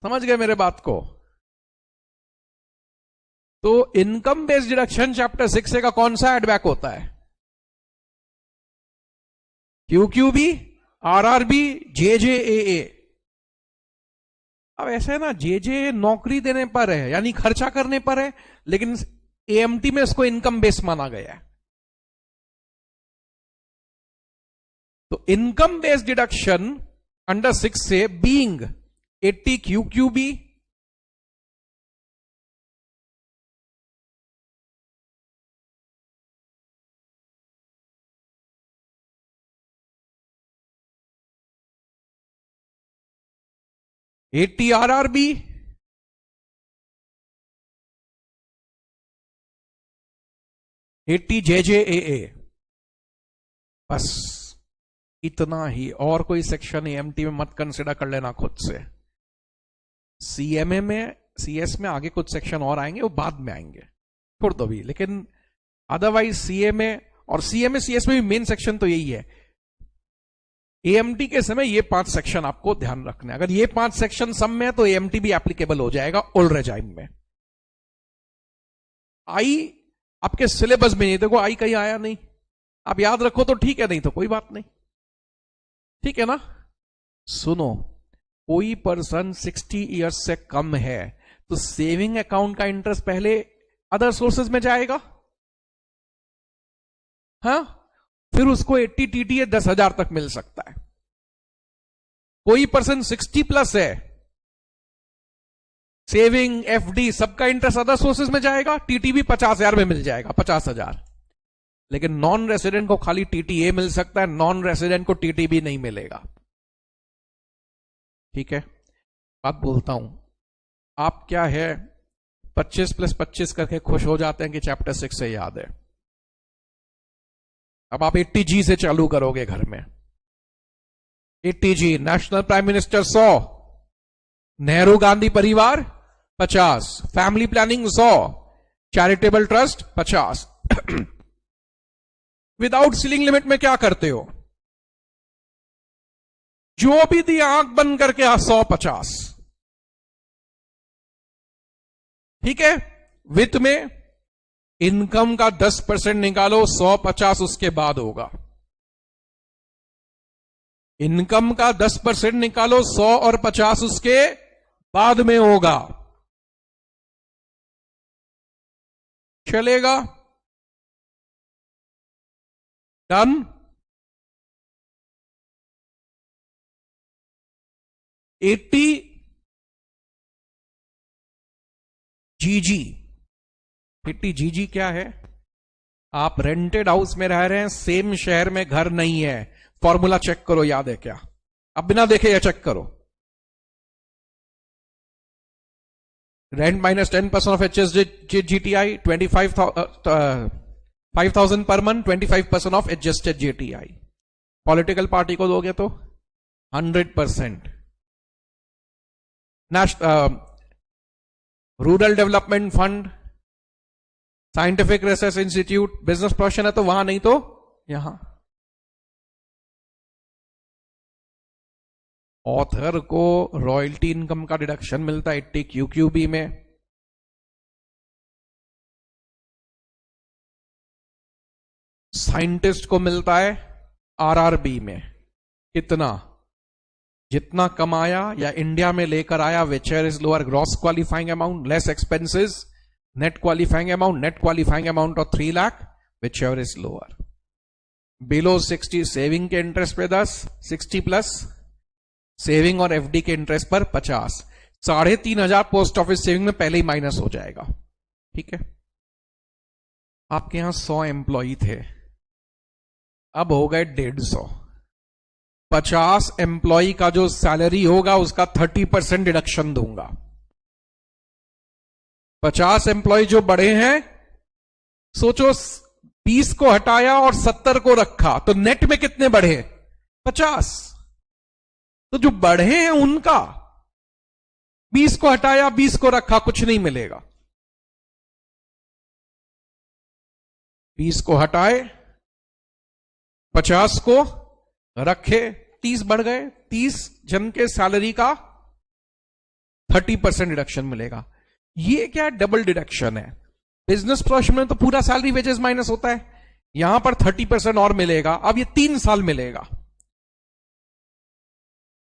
समझ गए मेरे बात को? तो income based deduction chapter 6A का कौन सा एडबैक होता है? QQB, RRB, JJAA। अब ऐसा है ना, JJ नौकरी देने पर है यानी खर्चा करने पर है, लेकिन AMT में इसको इनकम बेस माना गया है। तो income based deduction under 6A being 80 QQB, RRB, 80 JJAA। बस इतना ही, और कोई सेक्शन AMT में मत कंसिडर कर लेना खुद से। CMA में, CS में आगे कुछ सेक्शन और आएंगे, वो बाद में आएंगे, छोड़ दो भी। लेकिन अदरवाइज CA में और CMA CS में भी मेन सेक्शन तो यही है। AMT के समय ये 5 सेक्शन आपको ध्यान रखने, अगर ये 5 सेक्शन सब में है तो AMT भी एप्लीकेबल हो जाएगा ओल्ड रेजाइम में। आई आपके सिलेबस में नहीं, देखो आई कहीं आया नहीं, आप याद रखो तो ठीक है, नहीं तो कोई बात नहीं, ठीक है ना। सुनो, कोई पर्सन 60 इयर्स से कम है तो सेविंग अकाउंट का इंटरेस्ट पहले अदर सोर्सेज में जाएगा, हाँ, फिर उसको 80 TTA 10,000 तक मिल सकता है। कोई पर्सन 60 प्लस है, सेविंग, FD सबका इंटरेस्ट अदर सोर्सेज में जाएगा, TTB 50,000 में मिल जाएगा, 50,000। लेकिन नॉन रेसिडेंट को खाली TTA मिल सकता है, नॉन रेसिडेंट को TTB नहीं मिलेगा, ठीक है। बात बोलता हूं, आप क्या है 25 + 25 करके खुश हो जाते हैं कि चैप्टर 6 से याद है। अब आप 80G से चालू करोगे घर में। 80G national prime minister 100, Nehru Gandhi परिवार 50, family planning 100, charitable trust 50। Without ceiling limit में क्या करते हो? जो भी दिया आंख बंद करके 100-50, ठीक है। वित्त में इनकम का 10% निकालो, 100-50 उसके बाद होगा। इनकम का 10% निकालो, 100 और 50 उसके बाद में होगा, चलेगा? डन? GG 80GG क्या है? आप रेंटेड हाउस में रह रहे हैं, सेम शहर में घर नहीं है, फॉर्मूला चेक करो, याद है क्या? अब बिना देखे या चेक करो। Rent minus 10% of HSTGTI 5,000 per month, 25% of adjusted GTI। Political party को दोगे तो 100%। Rural development fund, scientific research institute, business profession है तो वहां, नहीं तो यहां। ऑथर को रॉयल्टी इनकम का डिडक्शन मिलता है 80 QQB में। साइंटिस्ट को मिलता है RRB में। कितना? जितना कमाया या इंडिया में लेकर आया, विचर is lower gross qualifying amount less expenses, net qualifying amount of 3 lakh, विचर इज लोअर। बिलो 60 सेविंग के इंटरेस्ट पे 10, 60 प्लस सेविंग और FD के इंटरेस्ट पर 50, 3,500 पोस्ट ऑफिस सेविंग में पहले ही माइनस हो जाएगा, ठीक है। आपके यहां 100 एम्प्लॉई थे, अब हो गए 150। 50 एम्प्लॉई का जो सैलरी होगा उसका 30% डिडक्शन दूंगा। 50 एम्प्लॉय जो बढ़े हैं, सोचो 20 को हटाया और 70 को रखा तो नेट में कितने बढ़े? 50। तो जो बढ़े हैं उनका 20 को हटाया 20 को रखा, कुछ नहीं मिलेगा। 20 को हटाए 50 को रखे, 30 बढ़ गए, 30 जन के सैलरी का 30% डिडक्शन मिलेगा। ये क्या डबल डिडक्शन है? बिजनेस प्रोफेशन में तो पूरा सैलरी वेजेस माइनस होता है, यहां पर 30% और मिलेगा। अब ये 3 साल मिलेगा।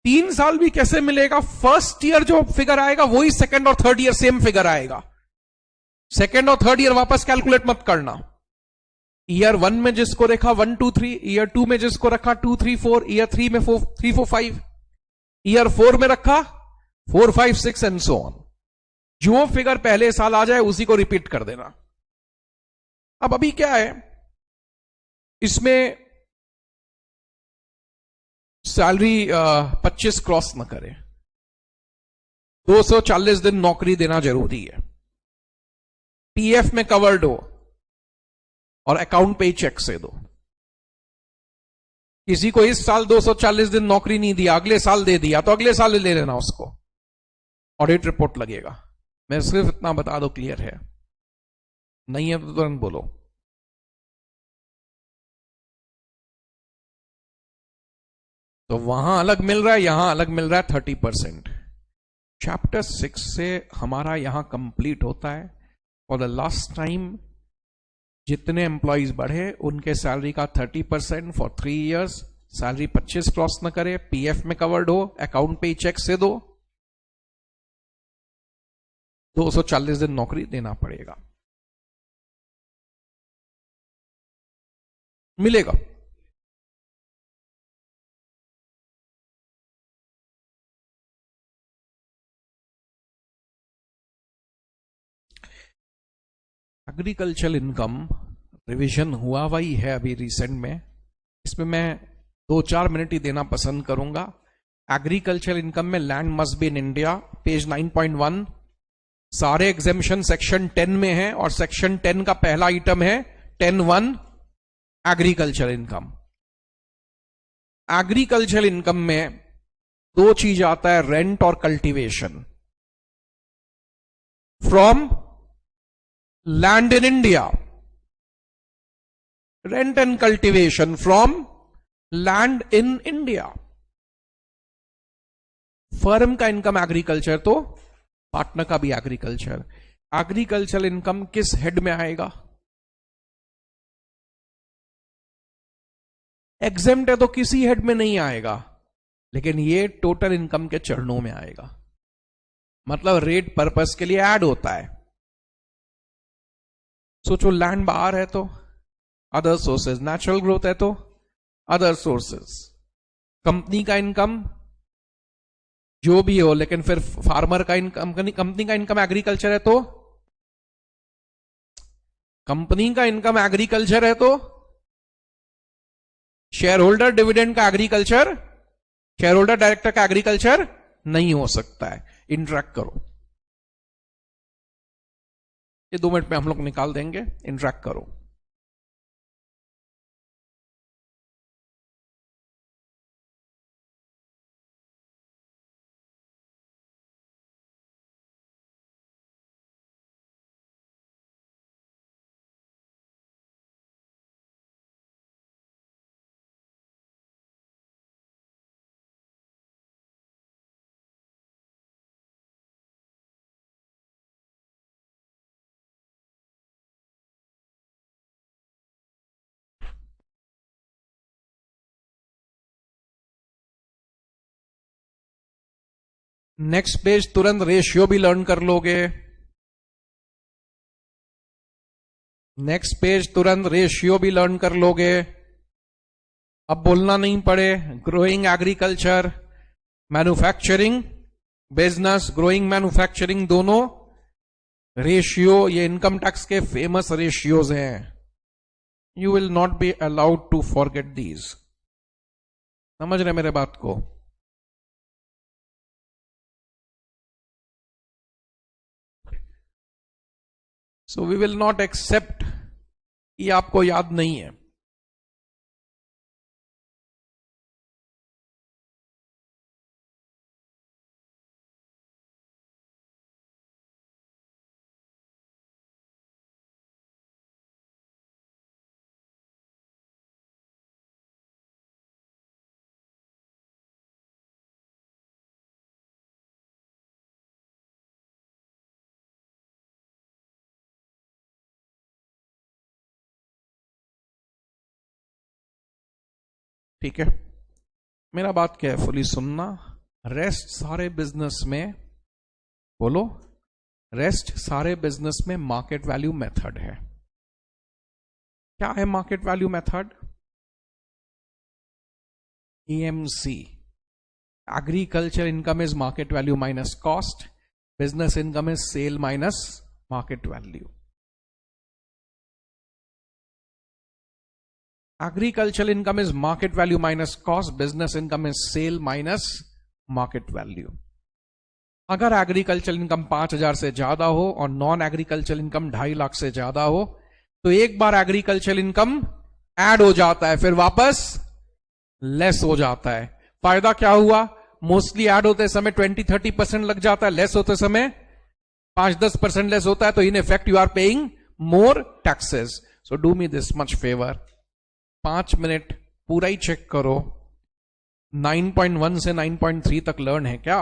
3 साल भी कैसे मिलेगा? फर्स्ट ईयर जो फिगर आएगा वही सेकंड और थर्ड ईयर सेम फिगर आएगा। सेकंड और थर्ड ईयर वापस कैलकुलेट मत करना। ईयर 1 में जिसको रखा 1 2 3, ईयर 2 में जिसको रखा 2 3 4, ईयर 3 में 3 4 5, ईयर 4 में रखा 4 5 6 एंड सो ऑन। जो फिगर पहले साल आ जाए उसी को रिपीट कर देना। अब अभी क्या है, इसमें सैलरी 25 क्रॉस न करे, 240 दिन नौकरी देना जरूरी है, पीएफ में कवर्ड हो और अकाउंट पे ही चेक से दो। किसी को इस साल 240 दिन नौकरी नहीं दिया, अगले साल दे दिया, तो अगले साल ले लेना उसको, ऑडिट रिपोर्ट लगेगा। मैं सिर्फ इतना बता दो, क्लियर है? नहीं है तो तुरंत बोलो। तो वहां अलग मिल रहा है, यहां अलग मिल रहा है 30%। चैप्टर 6 से हमारा यहां कंप्लीट होता है। फॉर द लास्ट टाइम जितने एम्प्लॉइज बढ़े उनके सैलरी का 30% फॉर 3 इयर्स, सैलरी 25 क्रॉस न करे, पीएफ में कवर्ड हो, अकाउंट पे ही चेक से दो, 240 दिन नौकरी देना पड़ेगा, मिलेगा। एग्रीकल्चर इनकम रिवीजन हुआ वही है अभी रिसेंट में, इसमें मैं 2-4 मिनट ही देना पसंद करूंगा। एग्रीकल्चर इनकम में land must be in India, page 9.1, सारे एग्जेम्पशन सेक्शन 10 में है, और सेक्शन 10 का पहला आइटम है 10(1) एग्रीकल्चर इनकम। एग्रीकल्चर इनकम में 2 चीज आता है, रेंट और cultivation from land in India, rent and cultivation from land in India. Firm का इनकम एग्रीकल्चर तो पार्टनर का भी एग्रीकल्चर। एग्रीकल्चर इनकम किस हेड में आएगा? एग्जेम्प्ट है तो किसी हेड में नहीं आएगा, लेकिन ये टोटल इनकम के चरणों में आएगा, मतलब रेट पर्पस के लिए ऐड होता है। सोचो लैंड बाहर है तो अदर सोर्सेज, नेचुरल ग्रोथ है तो अदर सोर्सेज, कंपनी का इनकम जो भी हो, लेकिन फिर फार्मर का इनकम, कंपनी का इनकम एग्रीकल्चर है तो, कंपनी का इनकम एग्रीकल्चर है तो शेयर होल्डर डिविडेंड का एग्रीकल्चर, शेयर होल्डर डायरेक्टर का एग्रीकल्चर नहीं हो सकता है। इंटरैक्ट करो, ये 2 मिनट में हम लोग निकाल देंगे, इंटरैक्ट करो। नेक्स्ट पेज तुरंत रेशियो भी लर्न कर लोगे। नेक्स्ट पेज तुरंत रेशियो भी लर्न कर लोगे, अब बोलना नहीं पड़े। Growing agriculture, manufacturing business, growing manufacturing, दोनों रेशियो ये इनकम टैक्स के फेमस रेशियोज हैं। You will not be allowed to forget these. समझ रहे मेरे बात को? So we will not accept ये आपको याद नहीं है। ठीक है, मेरा बात केयरफुली सुनना। रेस्ट सारे बिजनेस में, बोलो, रेस्ट सारे बिजनेस में मार्केट वैल्यू मेथड है। क्या है market value method? EMC, agriculture income is market value minus cost, business income is sale minus market value. Agriculture income is market value minus cost, business income is sale minus market value. अगर agriculture income 5,000 से ज्यादा हो और non agriculture income 2.5 lakh से ज्यादा हो तो एक बार एग्रीकल्चर इनकम ऐड हो जाता है, फिर वापस लेस हो जाता है। फायदा क्या हुआ? मोस्टली ऐड होते समय 20-30% लग जाता है, लेस होते समय 5-10% लेस होता है, तो in effect you are paying more taxes. So do me this much favour, 5 minute पूरा ही चेक करो, 9.1 से 9.3 तक लर्न है क्या?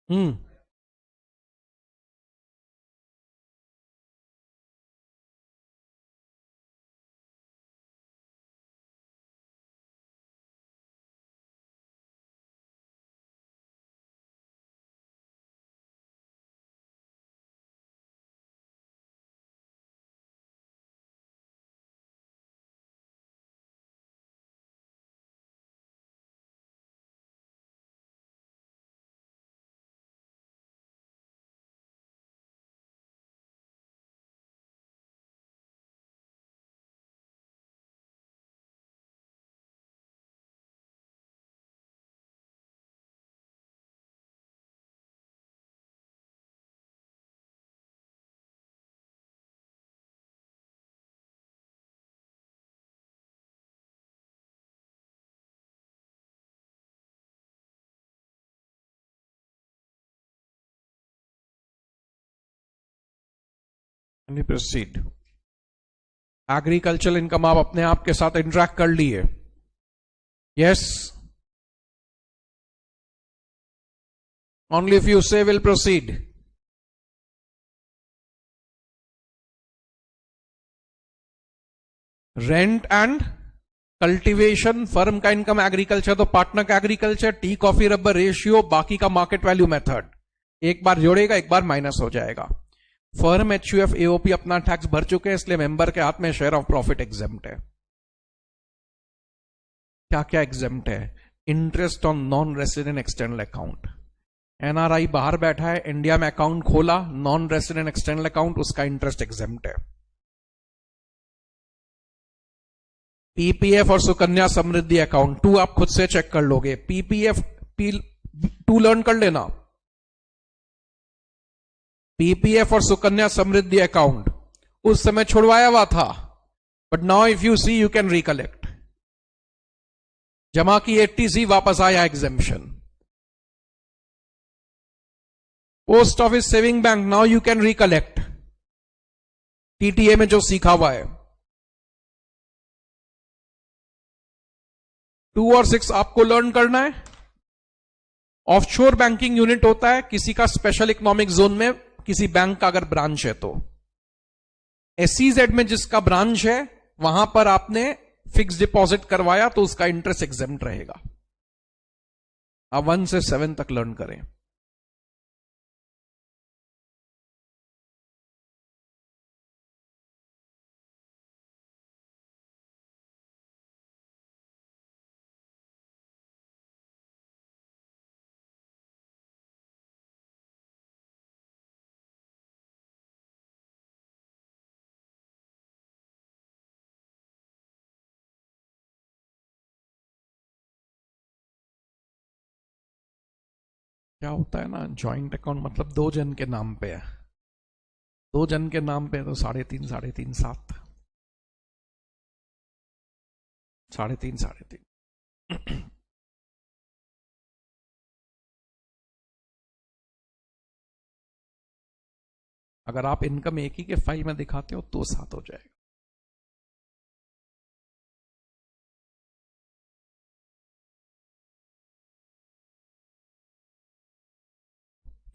हम्म, प्रोसीड। एग्रीकल्चर इनकम आप अपने आप के साथ इंटरेक्ट कर लिए? यस, ओनली इफ यू से will proceed. Rent and cultivation, firm का इनकम एग्रीकल्चर तो पार्टनर का agriculture, tea coffee rubber ratio, बाकी का मार्केट वैल्यू मेथड। एक बार जोड़ेगा, एक बार माइनस हो जाएगा। फर्म HUF AOP अपना टैक्स भर चुके हैं, इसलिए मेंबर के हाथ में शेयर ऑफ प्रॉफिट एग्जेम्प्ट है। क्या क्या एग्जेम्प्ट है? Interest on non resident external account. NRI बाहर बैठा है, इंडिया में अकाउंट खोला, नॉन रेसिडेंट एक्सटर्नल अकाउंट, उसका इंटरेस्ट एग्जेम्प्ट है। PPF और सुकन्या समृद्धि अकाउंट 2 आप खुद से चेक कर लोगे। PPF 2 लर्न कर लेना। PPF और सुकन्या समृद्धि अकाउंट उस समय छुड़वाया हुआ था, but now if you see you can recollect. जमा की 80C वापस आया एग्जेम्पशन। Post office saving bank, now you can recollect TTA में जो सीखा हुआ है। 2 और 6 आपको लर्न करना है। ऑफशोर बैंकिंग यूनिट होता है किसी का स्पेशल इकोनॉमिक जोन में किसी बैंक का अगर ब्रांच है तो। SEZ में जिसका ब्रांच है वहां पर आपने फिक्स डिपॉजिट करवाया तो उसका इंटरेस्ट एग्जेम्प्ट रहेगा। आप 1 से 7 तक लर्न करें। क्या होता है ना, ज्वाइंट अकाउंट मतलब 2 जन के नाम पे है। 2 जन के नाम पे तो 3.5 3.5 7, 3.5 3.5 अगर आप इनकम एक ही के फाइल में दिखाते हो तो 7 हो जाएगा।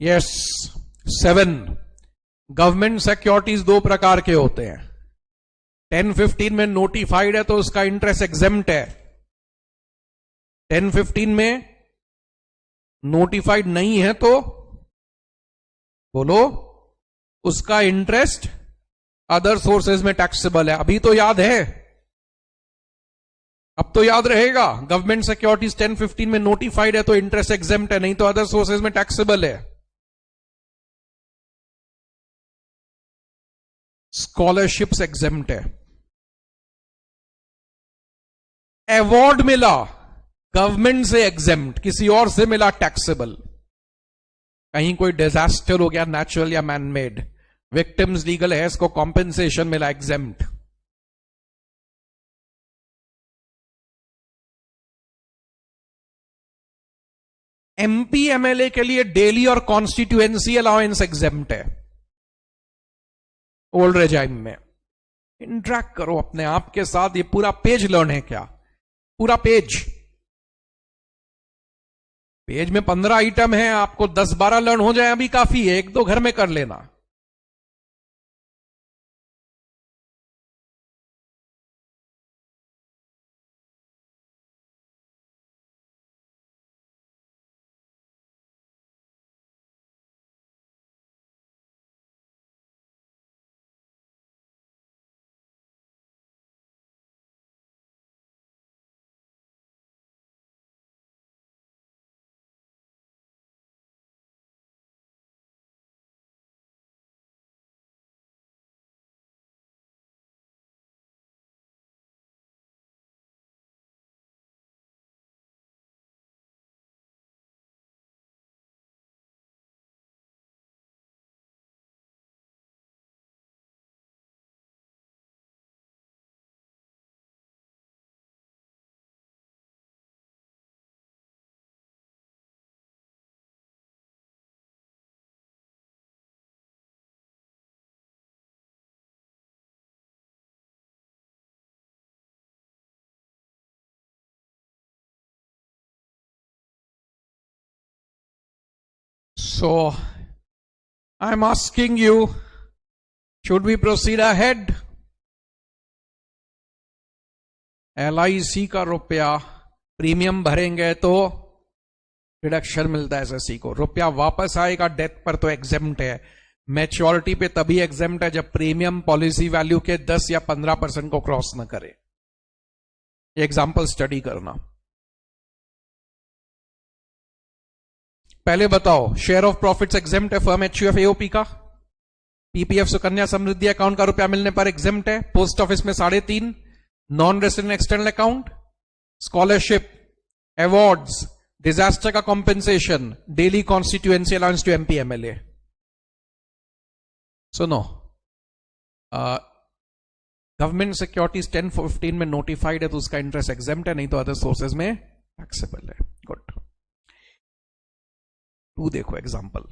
यस। 7, गवर्नमेंट सिक्योरिटीज दो प्रकार के होते हैं। 1015 में नोटिफाइड है तो उसका इंटरेस्ट एग्जेम्प्ट है। 1015 में नोटिफाइड नहीं है तो बोलो, उसका इंटरेस्ट अदर सोर्सेज में टैक्सेबल है। अभी तो याद है, अब तो याद रहेगा। गवर्नमेंट सिक्योरिटीज 1015 में नोटिफाइड है तो इंटरेस्ट एग्जेम्प्ट है, नहीं तो अदर सोर्सेज में टैक्सेबल है। स्कॉलरशिप्स एग्जेम्प्ट है। अवार्ड मिला गवर्नमेंट से एग्जेम्प्ट, किसी और से मिला टैक्सेबल। कहीं कोई डिजास्टर हो गया नेचुरल या मैनमेड, विक्टिम्स लीगल है, इसको कॉम्पेंसेशन मिला, एग्जेम्प्ट। एमपी एमएलए के लिए डेली और कॉन्स्टिट्यूएंसी अलाउंस एग्जेम्प्ट है ओल्ड रेजाइम में। इंटरेक्ट करो अपने आप के साथ। ये पूरा पेज लर्न है क्या? पूरा पेज में 15 आइटम है, आपको 10-12 लर्न हो जाए अभी काफी है, 1-2 घर में कर लेना। So, I'm asking you, should we proceed ahead? LIC का रुपया प्रीमियम भरेंगे तो रिडक्शन मिलता है एसएससी को, रुपया वापस आएगा डेथ पर तो एग्जेम्प्ट है। मैच्योरिटी पे तभी एग्जेम्प्ट है जब प्रीमियम पॉलिसी वैल्यू के 10 या 15% को क्रॉस न करे। एग्जाम्पल स्टडी करना। पहले बताओ, शेयर ऑफ प्रॉफिट्स एग्जेम्प्ट है फर्म एचयूएफ एओपी का। पीपीएफ सुकन्या समृद्धि अकाउंट का रुपया मिलने पर एग्जेम्प्ट है। पोस्ट ऑफिस में 3.5, non resident external account, scholarship, awards, disaster का compensation, daily constituency allowance to MP MLA. सुनो, गवर्नमेंट सिक्योरिटीज 1015 में नोटिफाइड है तो उसका इंटरेस्ट एग्जेम्प्ट है, नहीं तो अदर सोर्सेज में टैक्सेबल है। गुड। 2 देखो example.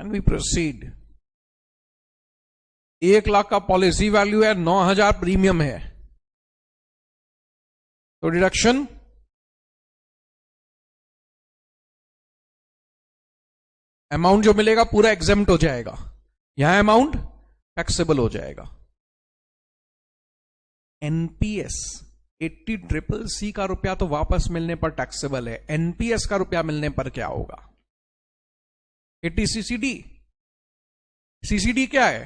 Can we proceed? 1 lakh का पॉलिसी वैल्यू है, 9,000 प्रीमियम है, तो डिडक्शन अमाउंट जो मिलेगा पूरा एग्जेम्प्ट हो जाएगा, यहां अमाउंट टैक्सेबल हो जाएगा। एनपीएस 80CCC का रुपया तो वापस मिलने पर टैक्सेबल है, एनपीएस का रुपया मिलने पर क्या होगा? 80CCD, सीसीडी क्या है?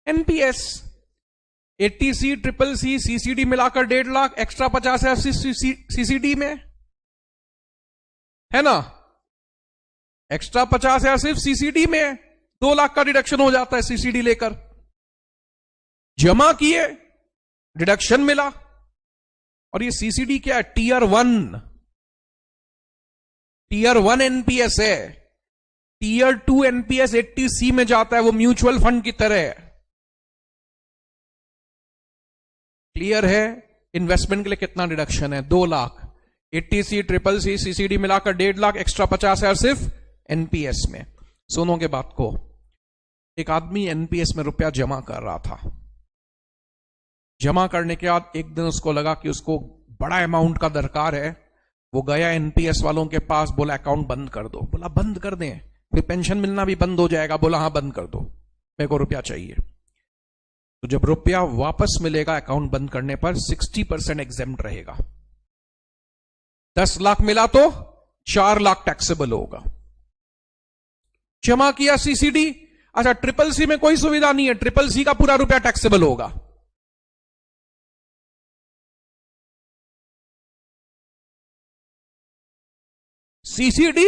एनपीएस। 80C, CCC, सीसीडी मिलाकर 1.5 लाख, एक्स्ट्रा 50,000 सीसीडी में है ना, एक्स्ट्रा 50,000 सिर्फ सीसीडी में, 2 लाख का डिडक्शन हो जाता है सीसीडी लेकर। जमा किए, डिडक्शन मिला। और ये सीसीडी क्या है? टीयर 1 एनपीएस है। टीयर 2 एनपीएस 80C में जाता है, वो म्यूचुअल फंड की तरह है। क्लियर है? इन्वेस्टमेंट के लिए कितना डिडक्शन है? 2 लाख। 80C, CCC, सीसीडी मिलाकर 1.5 लाख, एक्स्ट्रा 50,000 सिर्फ एनपीएस में। सुनोगे बात को, एक आदमी एनपीएस में रुपया जमा कर रहा था। जमा करने के बाद एक दिन उसको लगा कि उसको बड़ा अमाउंट का दरकार है। वो गया एनपीएस वालों के पास, बोला अकाउंट बंद कर दो। बोला बंद कर दें, फिर पेंशन मिलना भी बंद हो जाएगा। बोला हाँ बंद कर दो, मेरे को रुपया चाहिए। तो जब रुपया वापस मिलेगा अकाउंट बंद करने पर 60% एग्जेम्प्ट रहेगा। 10 लाख मिला तो 4 लाख टैक्सेबल होगा। जमा किया सीसीडी, अच्छा CCC में कोई सुविधा नहीं है, CCC का पूरा रुपया टैक्सेबल होगा। सीसीडी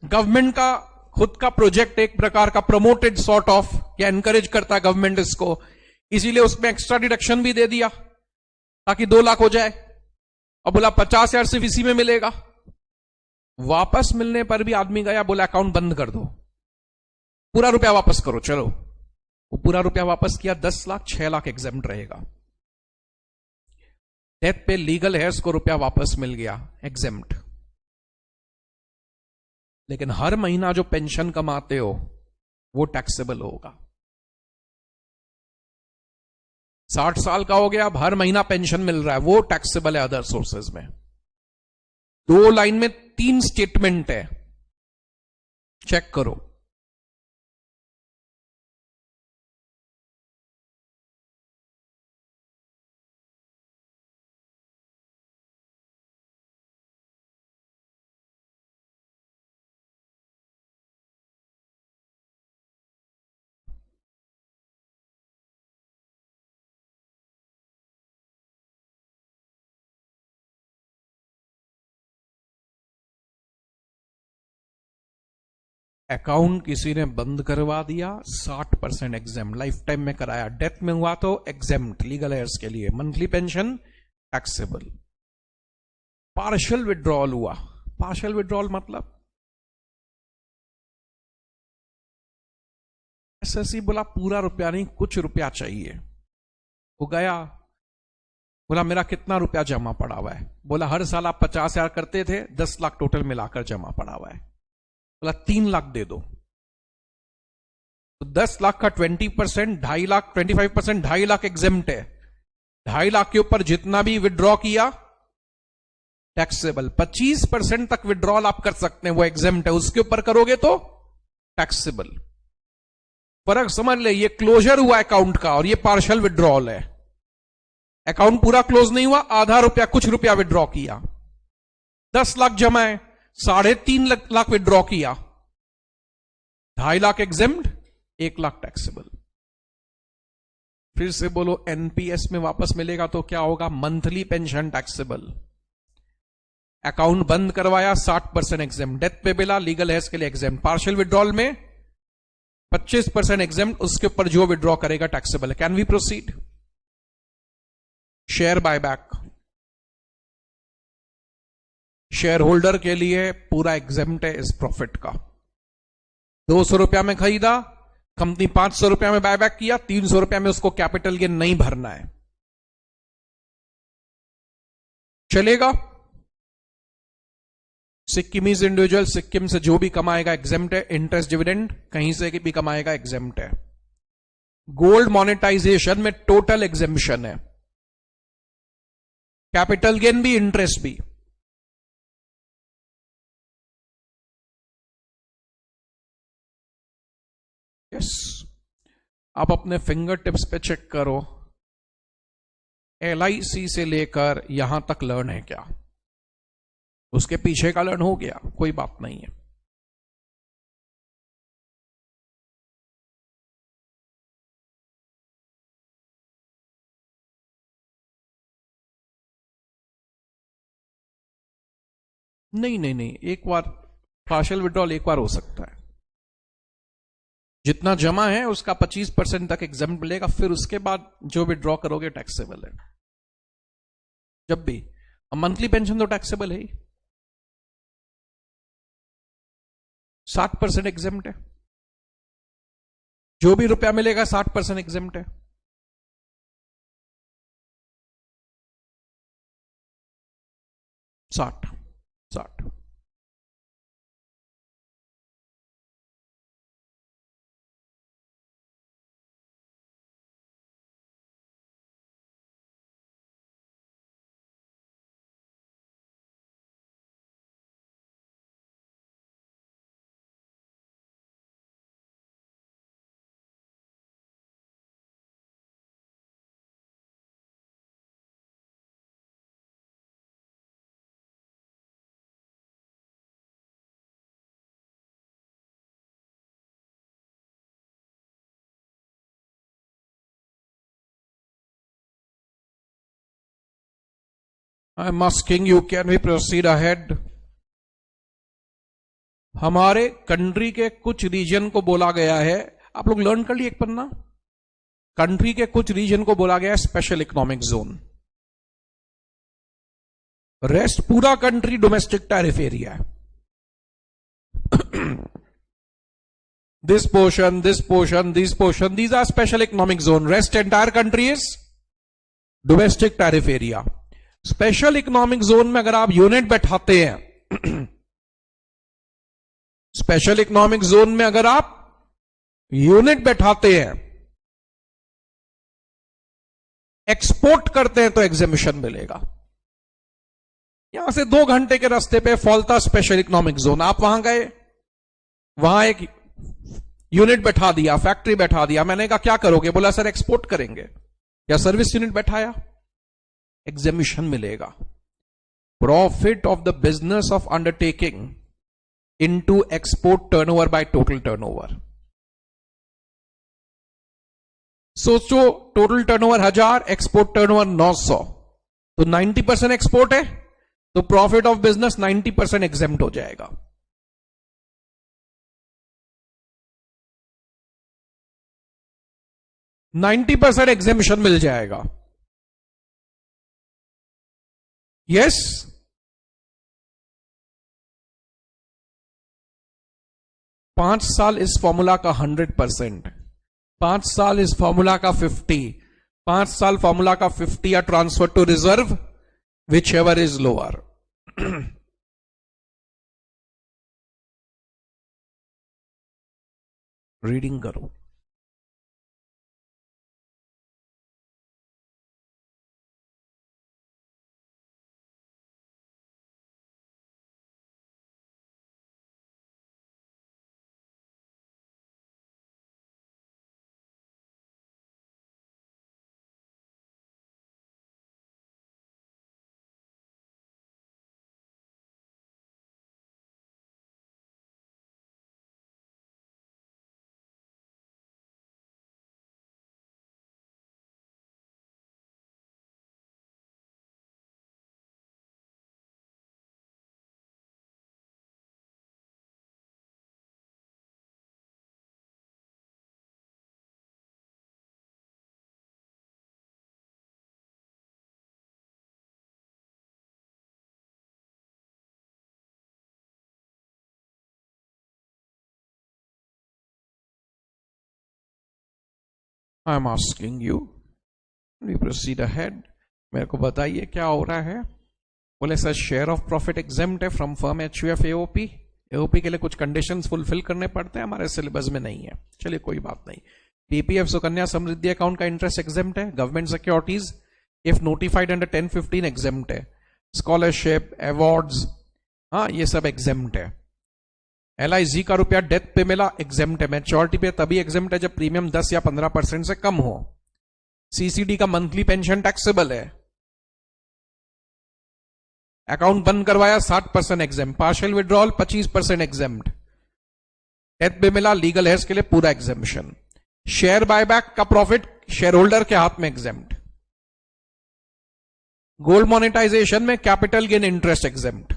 गवर्नमेंट का खुद का प्रोजेक्ट, एक प्रकार का प्रमोटेड सॉर्ट ऑफ, या एनकरेज करता है गवर्नमेंट इसको, इसीलिए उसमें एक्स्ट्रा डिडक्शन भी दे दिया ताकि 2 लाख हो जाए। और बोला 50,000 सिर्फ इसी में मिलेगा। वापस मिलने पर भी आदमी गया, बोला अकाउंट बंद कर दो, पूरा रुपया वापस करो। चलो, वो पूरा रुपया वापस किया, 10 लाख, 6 लाख एग्जेम्प्ट रहेगा। डेथ पे लीगल हेयर्स को रुपया वापस मिल गया, एग्जेम्प्ट। लेकिन हर महीना जो पेंशन कमाते हो वो टैक्सेबल होगा। 60 साल का हो गया, अब हर महीना पेंशन मिल रहा है, वो टैक्सेबल है अदर सोर्सेज में। 2 लाइन में 3 स्टेटमेंट है, चेक करो। अकाउंट किसी ने बंद करवा दिया, 60% एग्जेम्प्ट, लाइफ टाइम में कराया। डेथ में हुआ तो एग्जेम्प्ट लीगल हेयर्स के लिए। Monthly pension taxable. Partial withdrawal हुआ। पार्शियल विड्रॉल मतलब एसएससी बोला पूरा रुपया नहीं, कुछ रुपया चाहिए। वो गया, बोला मेरा कितना रुपया जमा पड़ा हुआ है? बोला हर साल आप 50,000 करते थे, 10 लाख टोटल मिलाकर जमा पड़ा हुआ है। बोला 3 लाख दे दो। तो 10 लाख का 20%, 2.5 लाख, 25%, 2.5 लाख एग्जेम्प्ट है। 2.5 लाख के ऊपर जितना भी विड्रॉ किया टैक्सेबल। 25% तक विड्रॉल आप कर सकते हैं, वो एग्जेम्प्ट है। उसके ऊपर करोगे तो टैक्सेबल। फर्क समझ ले, ये क्लोजर हुआ अकाउंट का और ये पार्शियल विड्रॉल है। अकाउंट पूरा क्लोज नहीं हुआ, आधा रुपया, कुछ रुपया विड्रॉ किया। 10 लाख जमा है, 3.5 लाख विड्रॉ किया, 2.5 लाख एग्जेम्प्ट, 1 लाख टैक्सेबल। फिर से बोलो, एनपीएस में वापस मिलेगा तो क्या होगा? Monthly pension taxable. अकाउंट बंद करवाया, 60% एग्जेम्प्ट। डेथ पे मिला, लीगल हेयर्स के लिए एग्जेम्प्ट। पार्शियल विड्रॉल में 25% एग्जेम्प्ट, उसके ऊपर जो विड्रॉ करेगा टैक्सेबल है। Can we proceed? Share buyback, share holder के लिए पूरा एग्जेम्प्ट है इस प्रॉफिट का। 200 रुपया में खरीदा, कंपनी 500 रुपया में बायबैक किया, 300 रुपया में उसको कैपिटल गेन नहीं भरना है, चलेगा। सिक्किमीज इंडिविजुअल सिक्किम से जो भी कमाएगा एग्जेम्प्ट है, इंटरेस्ट डिविडेंड कहीं से भी कमाएगा एग्जेम्प्ट है। गोल्ड मोनेटाइजेशन में टोटल एग्जेम्पशन है, कैपिटल गेन भी इंटरेस्ट भी। यस, आप अपने फिंगर टिप्स पे चेक करो, LIC से लेकर यहां तक लर्न है क्या, उसके पीछे का लर्न हो गया, कोई बात नहीं है। नहीं नहीं नहीं, एक बार पार्शियल विड्रॉल एक बार हो सकता है, जितना जमा है उसका 25% तक एग्जाम मिलेगा, फिर उसके बाद जो विड्रॉ करोगे टैक्सेबल है। जब भी मंथली पेंशन तो टैक्सेबल है ही, 60% एग्जेम्प्ट है, जो भी रुपया मिलेगा 60% एग्जेम्प्ट है। साठ साठ I am asking you, can we proceed ahead? हमारे कंट्री के कुछ रीजन को बोला गया है, आप लोग लर्न कर लिए एक पन्ना, कंट्री के कुछ रीजन को बोला गया है स्पेशल इकोनॉमिक जोन, रेस्ट पूरा कंट्री डोमेस्टिक टैरिफ एरिया है। this portion, this portion, this portion, these are special economic zone. Rest entire country is domestic tariff area. Special economic zone में अगर आप यूनिट बैठाते हैं, स्पेशल इकोनॉमिक जोन में अगर आप यूनिट बैठाते हैं, एक्सपोर्ट करते हैं तो एग्जेम्पशन मिलेगा। यहां से 2 घंटे के रास्ते पे फॉलता स्पेशल इकोनॉमिक जोन, आप वहां गए, वहां एक यूनिट बैठा दिया, फैक्ट्री बैठा दिया, मैंने कहा क्या करोगे, बोला सर एक्सपोर्ट करेंगे, या सर्विस यूनिट बैठाया, एग्जेम्पशन मिलेगा। Profit of the business of undertaking into export turnover by total turnover. सोचो टोटल टर्नओवर 1000, एक्सपोर्ट टर्नओवर 900, तो 90% एक्सपोर्ट है, तो प्रॉफिट ऑफ बिजनेस 90% एग्जेम्प्ट हो जाएगा। %90 एग्जेम्पशन मिल जाएगा। यस, पांच साल इस फॉर्मूला का 100%, 5 साल इस फॉर्मूला का 50, 5 साल फॉर्मूला का 50 या transfer to reserve, whichever is lower. Reading करो। I am asking you, we proceed ahead. मेरे को बताइए क्या हो रहा है। बोले sir share of profit exempt है from firm HUF AOP, AOP के लिए कुछ कंडीशंस फुलफिल करने पड़ते हैं, हमारे सिलेबस में नहीं है। चलिए कोई बात नहीं। पीपीएफ सुकन्या समृद्धि अकाउंट का इंटरेस्ट एग्जेम्प्ट है। Government securities if notified under 1015 exempt है। स्कॉलरशिप, अवार्ड्स, हाँ ये सब एग्जेम्प्ट है। LIG का रुपया डेथ पे मिला, एग्जेम्प्ट है। मैच्योरिटी पे तभी एग्जेम्प्ट है जब प्रीमियम 10 या 15% से कम हो। CCD का मंथली पेंशन टैक्सेबल है। अकाउंट बंद करवाया 60% exempt. Partial withdrawal 25% exempt. Death पे मिला, लीगल हेयर्स के लिए पूरा एग्जेम्पशन। शेयर बायबैक का प्रॉफिट शेयर होल्डर के हाथ में एग्जेम्प्ट। गोल्ड मोनेटाइजेशन में capital gain interest exempt.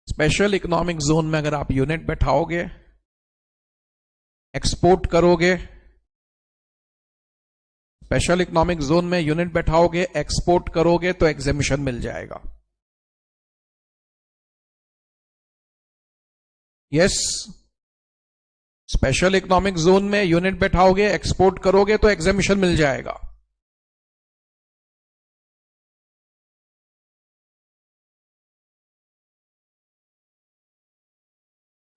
Special economic zone में अगर आप यूनिट बैठाओगे, एक्सपोर्ट करोगे, स्पेशल इकोनॉमिक जोन में यूनिट बैठाओगे, एक्सपोर्ट करोगे तो एग्जेम्पशन मिल जाएगा। यस, स्पेशल इकोनॉमिक जोन में यूनिट बैठाओगे, एक्सपोर्ट करोगे तो एग्जेम्पशन मिल जाएगा।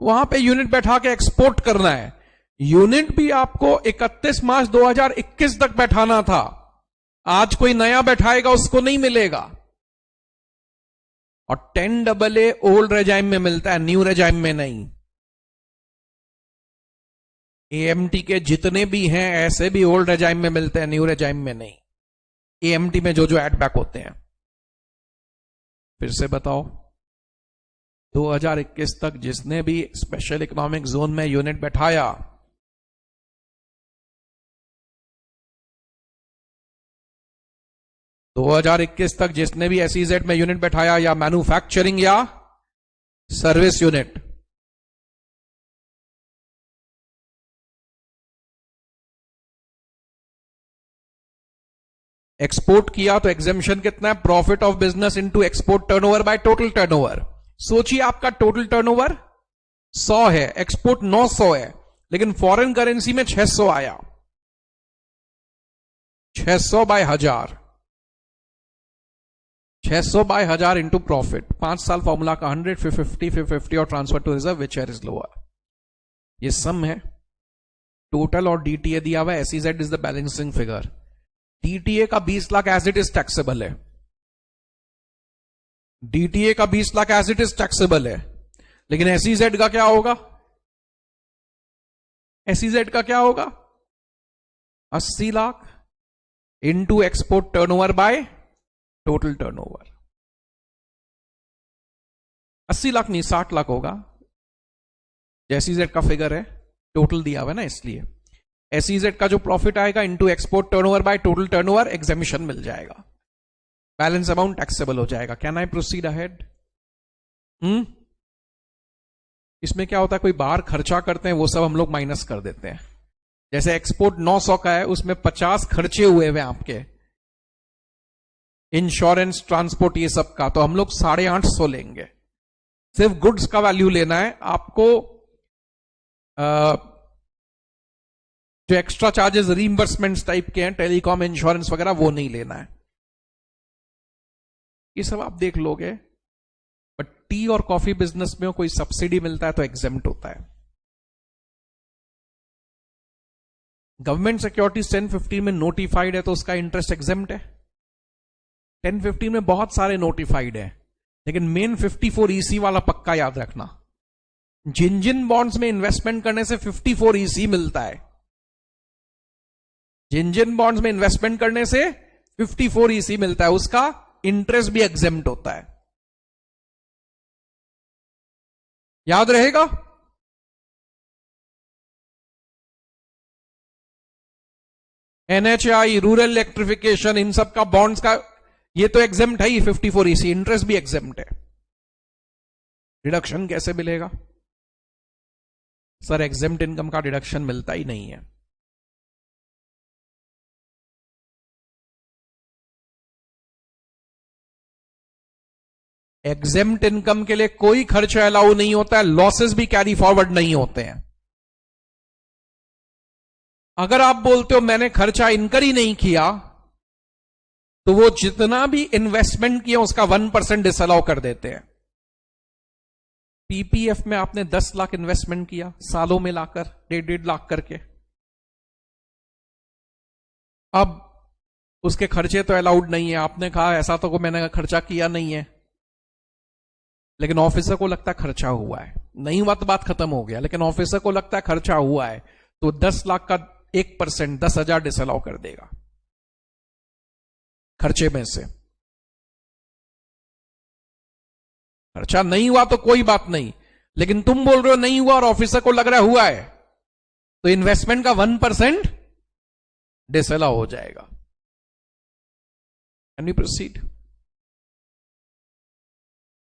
वहां पे यूनिट बैठा के एक्सपोर्ट करना है। यूनिट भी आपको 31 मार्च 2021 तक बैठाना था। आज कोई नया बैठाएगा उसको नहीं मिलेगा। और 10AA ओल्ड रेजाइम में मिलता है, न्यू रेजाइम में नहीं। AMT के जितने भी हैं ऐसे भी ओल्ड रेजाइम में मिलते हैं, न्यू रेजाइम में नहीं। AMT में जो जो एड बैक होते हैं। फिर से बताओ, 2021 तक जिसने भी स्पेशल इकोनॉमिक जोन में यूनिट बैठाया, तो 2021 तक जिसने भी SEZ में यूनिट बैठाया या मैन्युफैक्चरिंग या सर्विस यूनिट, एक्सपोर्ट किया तो एग्जेम्पशन कितना है? Profit of business into export turnover by total turnover. सोचिए आपका टोटल टर्नओवर 100 है, एक्सपोर्ट 900 है, लेकिन फॉरेन करेंसी में 600 आया। 600 बाय 1000, 600 बाय 1000 इंटू प्रॉफिट। 5 साल फॉर्मूला का 100, फिर 50, फिर 50 और transfer to reserve which is lower. ये सम है। टोटल और DTA दिया हुआ है। SEZ is the balancing figure. DTA का 20 lakh as it is taxable है। DTA का 20 lakh as it is taxable है, लेकिन SEZ का क्या होगा? SEZ का क्या होगा? 80 lakh into export turnover by total turnover. 80 lakh नहीं, 60 लाख होगा। SEZ का फिगर है, टोटल दिया हुआ है ना, इसलिए SEZ का जो प्रॉफिट आएगा into export turnover by total turnover, exemption मिल जाएगा, बैलेंस अमाउंट टैक्सेबल हो जाएगा। Can I proceed ahead? इसमें क्या होता है, कोई बाहर खर्चा करते हैं वो सब हम लोग माइनस कर देते हैं। जैसे एक्सपोर्ट 900 का है, उसमें 50 खर्चे हुए हुए आपके, इंश्योरेंस, ट्रांसपोर्ट, ये सब का, तो हम लोग 850 लेंगे। सिर्फ गुड्स का वैल्यू लेना है आपको। जो एक्स्ट्रा चार्जेस रीइंबर्समेंट्स टाइप के हैं, टेलीकॉम, इंश्योरेंस वगैरह, वो नहीं लेना है। ये सब आप देख लोगे। बट टी और कॉफी बिजनेस में कोई सब्सिडी मिलता है तो एग्जेम्प्ट होता है। गवर्नमेंट सिक्योरिटीज 1015 में नोटिफाइड है तो उसका इंटरेस्ट एग्जेम्प्ट है। 1015 में बहुत सारे नोटिफाइड है, लेकिन मेन 54 EC वाला पक्का याद रखना। जिन जिन बॉन्ड्स में इन्वेस्टमेंट करने से 54 EC मिलता है, जिन जिन बॉन्ड्स में इन्वेस्टमेंट करने से 54 EC मिलता है, उसका इंटरेस्ट भी एग्जेम्प्ट होता है। याद रहेगा? NHI, रूरल इलेक्ट्रिफिकेशन, इन सब का बॉन्ड्स का ये तो एग्जेम्प्ट है ही, 54 EC, इंटरेस्ट भी एग्जेम्प्ट है। डिडक्शन कैसे मिलेगा? सर एग्जेम्प्ट इनकम का डिडक्शन मिलता ही नहीं है। एग्जेम्प्ट इनकम के लिए कोई खर्चा अलाउ नहीं होता है, लॉसेस भी कैरी फॉरवर्ड नहीं होते हैं। अगर आप बोलते हो मैंने खर्चा इनकर ही नहीं किया, तो वो जितना भी इन्वेस्टमेंट किया उसका 1% डिसअलाउ कर देते हैं। पीपीएफ में आपने 10 लाख इन्वेस्टमेंट किया सालों में लाकर 1.5 लाख करके, अब उसके खर्चे तो अलाउड नहीं है। आपने कहा ऐसा तो मैंने खर्चा किया नहीं है, लेकिन ऑफिसर को लगता है खर्चा हुआ है। नहीं हुआ तो बात खत्म हो गया, लेकिन ऑफिसर को लगता है खर्चा हुआ है, तो 10 लाख का 1% 10,000 डिसअलाउ कर देगा खर्चे में से। खर्चा नहीं हुआ तो कोई बात नहीं, लेकिन तुम बोल रहे हो नहीं हुआ और ऑफिसर को लग रहा हुआ है, तो इन्वेस्टमेंट का 1% डिसअलाउ हो जाएगा। Can we proceed?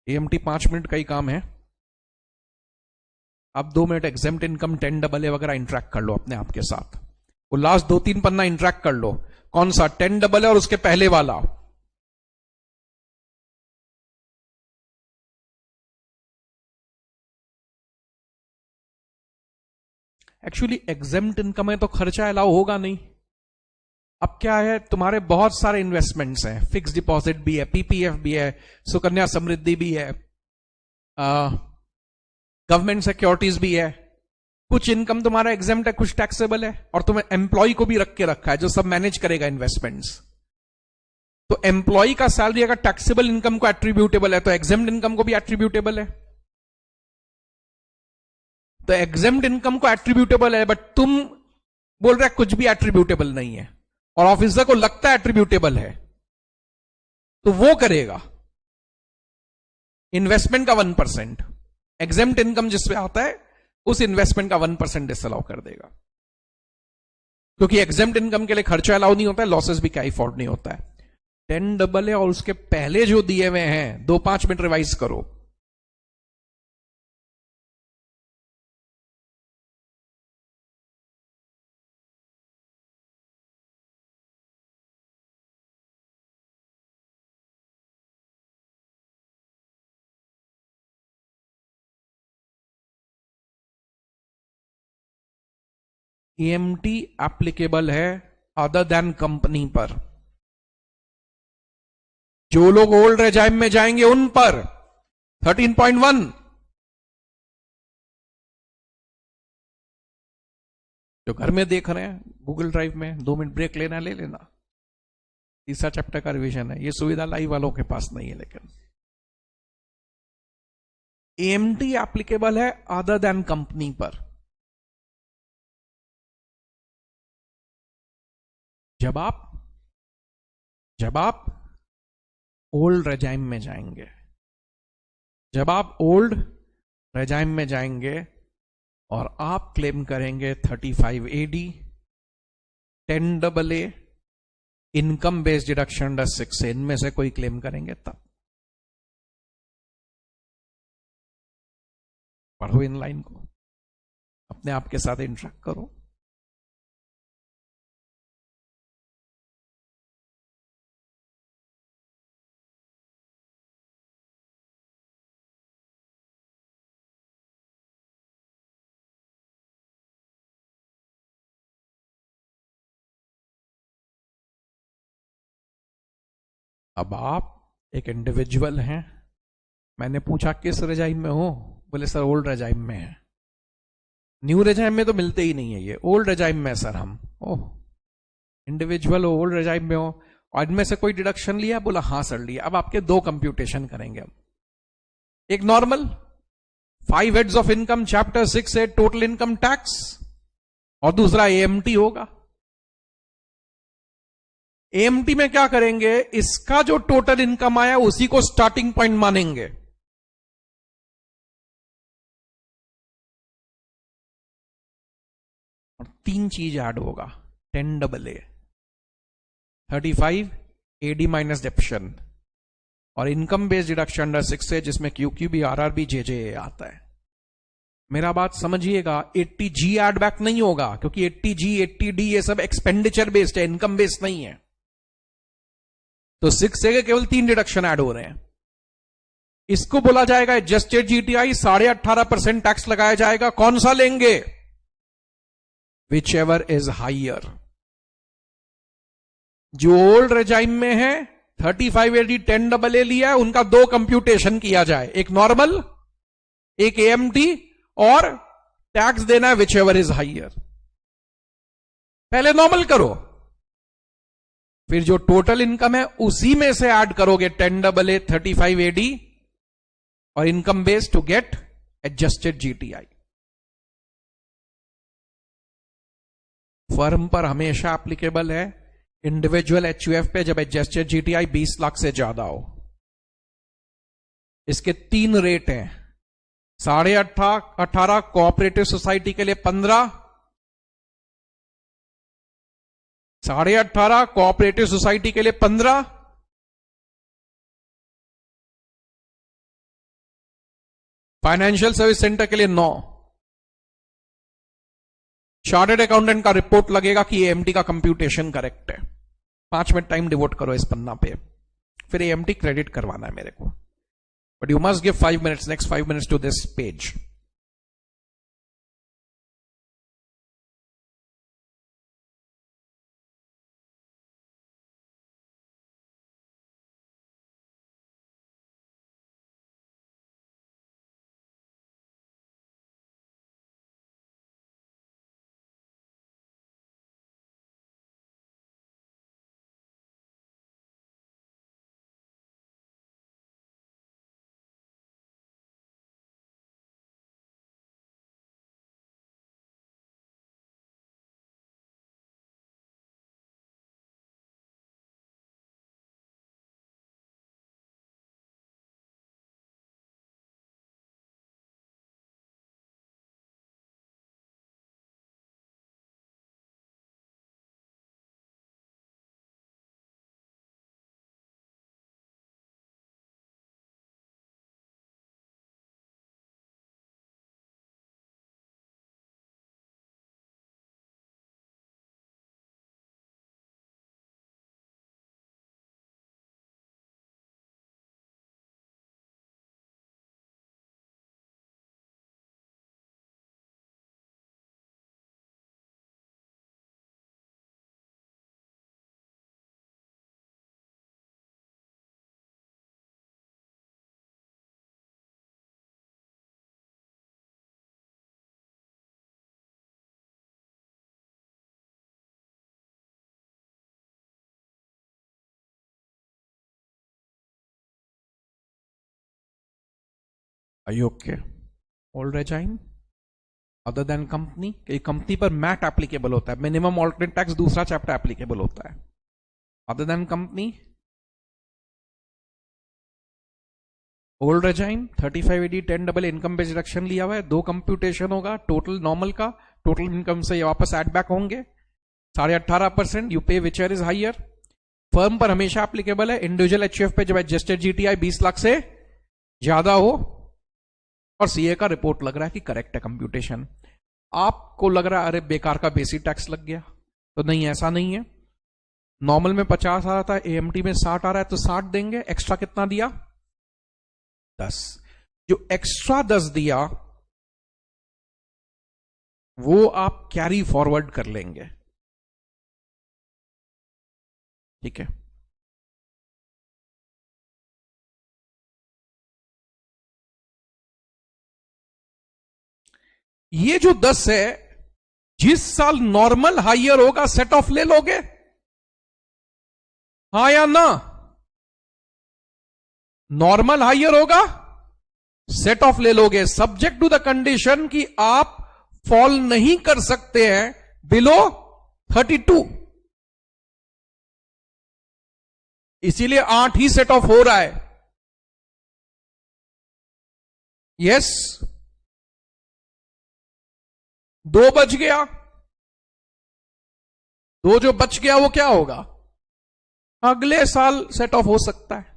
AMT 5 minute का ही काम है। आप 2 मिनट एग्जेम्प्ट इनकम 10AA वगैरह इंटरेक्ट कर लो अपने आप के साथ। वो लास्ट 2-3 पन्ना इंटरेक्ट कर लो। कौन सा? 10AA और उसके पहले वाला। एक्चुअली एग्जेम्प्ट इनकम है तो खर्चा अलाउ होगा नहीं। अब क्या है, तुम्हारे बहुत सारे इन्वेस्टमेंट्स हैं, फिक्स डिपॉजिट भी है, पीपीएफ भी है, सुकन्या समृद्धि भी है, गवर्नमेंट सिक्योरिटीज भी है। कुछ इनकम तुम्हारा एग्जेम्प्ट है, कुछ टैक्सेबल है, और तुम्हें एम्प्लॉय को भी रख के रखा है जो सब मैनेज करेगा इन्वेस्टमेंट्स। तो एम्प्लॉय का सैलरी अगर टैक्सेबल इनकम को एट्रीब्यूटेबल है तो एग्जेम्प्ट इनकम को भी एट्रीब्यूटेबल है। तो एग्जेम्प्ट इनकम को एट्रीब्यूटेबल है, बट तुम बोल रहे कुछ भी एट्रीब्यूटेबल नहीं है, और ऑफिसर को लगता है एट्रीब्यूटेबल है, तो वो करेगा इन्वेस्टमेंट का 1%। एग्जेम्प्ट इनकम जिसपे आता है उस इन्वेस्टमेंट का 1% डिसअलाउ कर देगा, क्योंकि एग्जेम्प्ट इनकम के लिए खर्चा अलाउ नहीं होता है, लॉसेस भी कैरी फॉर्वर्ड नहीं होता है। 10AA और उसके पहले जो दिए हुए हैं 2-5 मिनट रिवाइज करो। EMT एप्लीकेबल है अदर देन कंपनी पर। जो लोग ओल्ड रेजाइम में जाएंगे उन पर 13.1। जो घर में देख रहे हैं गूगल ड्राइव में 2 मिनट ब्रेक लेना ले लेना, तीसरा चैप्टर का रिवीजन है। ये सुविधा लाइव वालों के पास नहीं है। लेकिन EMT एप्लीकेबल है अदर देन कंपनी पर। जब आप ओल्ड रेजाइम में जाएंगे, जब आप ओल्ड रेजाइम में जाएंगे और आप क्लेम करेंगे 35AD, 10AA, income based deduction under 6 से, इनमें से कोई क्लेम करेंगे तब। पढ़ो इन लाइन को, अपने आप के साथ इंटरेक्ट करो। अब आप एक इंडिविजुअल हैं, मैंने पूछा किस रेजाइम में हो, बोले सर ओल्ड रेजाइम में है। न्यू रेजाइम में तो मिलते ही नहीं है, ये ओल्ड रेजाइम में सर हम। ओह, इंडिविजुअल हो, ओल्ड रेजाइम में हो, और इनमें से कोई डिडक्शन लिया? बोला हाँ सर लिया। अब आपके 2 कंप्यूटेशन करेंगे हम। एक normal 5 heads of income chapter 6 total income tax, और दूसरा AMT होगा। AMT में क्या करेंगे, इसका जो टोटल इनकम आया उसी को स्टार्टिंग पॉइंट मानेंगे। और 3 चीज ऐड होगा, 10AA, 35AD माइनस डिडक्शन, और इनकम बेस्ड डिडक्शन अंडर 6 है, जिसमें QQB, RRB, JJA आता है। मेरा बात समझिएगा, 80G ऐड बैक नहीं होगा, क्योंकि 80G 80D ये सब एक्सपेंडिचर बेस्ड है, इनकम बेस्ड नहीं है। तो 6 से केवल 3 डिडक्शन ऐड हो रहे हैं। इसको बोला जाएगा एडजस्टेड GTI, 18.5% टैक्स लगाया जाएगा। कौन सा लेंगे? Which ever is higher. जो ओल्ड रेजाइम में है 3580 10AA लिया है, उनका दो कंप्यूटेशन किया जाए, एक नॉर्मल एक एएमटी, और टैक्स देना है विच एवर इज हाइयर। पहले नॉर्मल करो, फिर जो टोटल इनकम है उसी में से ऐड करोगे 10AA 3580 और income base to get adjusted GTI. Firm पर हमेशा एप्लीकेबल है, इंडिविजुअल एचयूएफ पे जब एडजस्टेड जीटीआई 20 लाख से ज्यादा हो। इसके 3 रेट हैं, 18.5 कोऑपरेटिव सोसाइटी के लिए 15, 18.5 कोऑपरेटिव सोसाइटी के लिए 15, फाइनेंशियल सर्विस सेंटर के लिए 9। चार्टर्ड अकाउंटेंट का रिपोर्ट लगेगा कि एएमटी का कंप्यूटेशन करेक्ट है। 5 मिनट टाइम डिवोट करो इस पन्ना पे, फिर एएमटी क्रेडिट करवाना है मेरे को, but you must give 5 minutes, next 5 minutes to this page. Are you okay? Old regime other than company, company पर मैट एप्लीकेबल होता है, मिनिमम ऑल्टरनेट टैक्स दूसरा चैप्टर एप्लीकेबल होता है। Other than company, old regime 3580 10AA income based deduction लिया हुआ है, 2 computation होगा, टोटल नॉर्मल का, टोटल इनकम से ये वापस एड बैक होंगे, 18.5% यू पे विच इज हाइयर। फर्म पर हमेशा एप्लीकेबल है, इंडिविजुअल एचयूएफ पे जब एडजस्टेड जीटीआई 20 लाख से ज्यादा हो और सीए का रिपोर्ट लग रहा है कि करेक्ट है कंप्यूटेशन। आपको लग रहा है अरे बेकार का बेसिक टैक्स लग गया, तो नहीं, ऐसा नहीं है। नॉर्मल में 50 आ रहा था, एएमटी में 60 आ रहा है, तो 60 देंगे। एक्स्ट्रा कितना दिया? 10। जो एक्स्ट्रा 10 दिया वो आप कैरी फॉरवर्ड कर लेंगे, ठीक है। ये जो 10 है, जिस साल नॉर्मल हायर होगा सेट ऑफ ले लोगे, हां या ना? नॉर्मल हायर होगा, सेट ऑफ ले लोगे, सब्जेक्ट टू द कंडीशन कि आप फॉल नहीं कर सकते हैं बिलो 32। इसीलिए 8 ही सेट ऑफ हो रहा है। यस, 2 बच गया, 2 जो बच गया वो क्या होगा? अगले साल सेट ऑफ हो सकता है।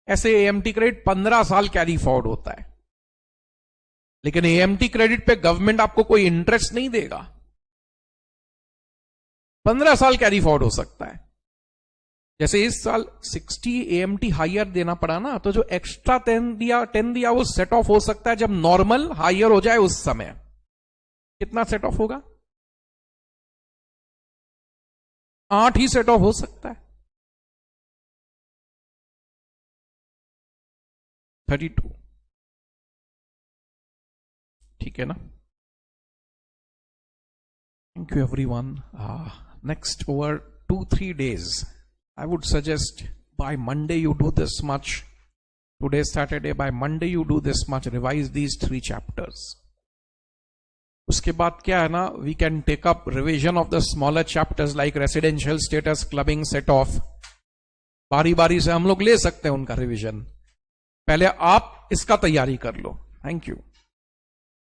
ऐसे एएमटी क्रेडिट 15 साल कैरी फॉरवर्ड होता है, लेकिन एएमटी क्रेडिट पे गवर्नमेंट आपको कोई इंटरेस्ट नहीं देगा, 15 साल कैरी फॉरवर्ड हो सकता है। जैसे इस साल 60 एएमटी हायर देना पड़ा ना, तो जो एक्स्ट्रा 10 दिया वो सेट ऑफ हो सकता है जब नॉर्मल हायर हो जाए उस समय। कितना सेट ऑफ होगा? 8 ही सेट ऑफ हो सकता है। 32। ठीक है ना? Thank you everyone. Next over 2-3 days, I would suggest by Monday you do this much. Today is Saturday. By Monday you do this much. Revise these 3 chapters. उसके बाद क्या है ना, we can take up revision of the smaller chapters like residential status, clubbing, set off. बारी बारी से हम लोग ले सकते हैं उनका रिवीजन. पहले आप इसका तैयारी कर लो. Thank you.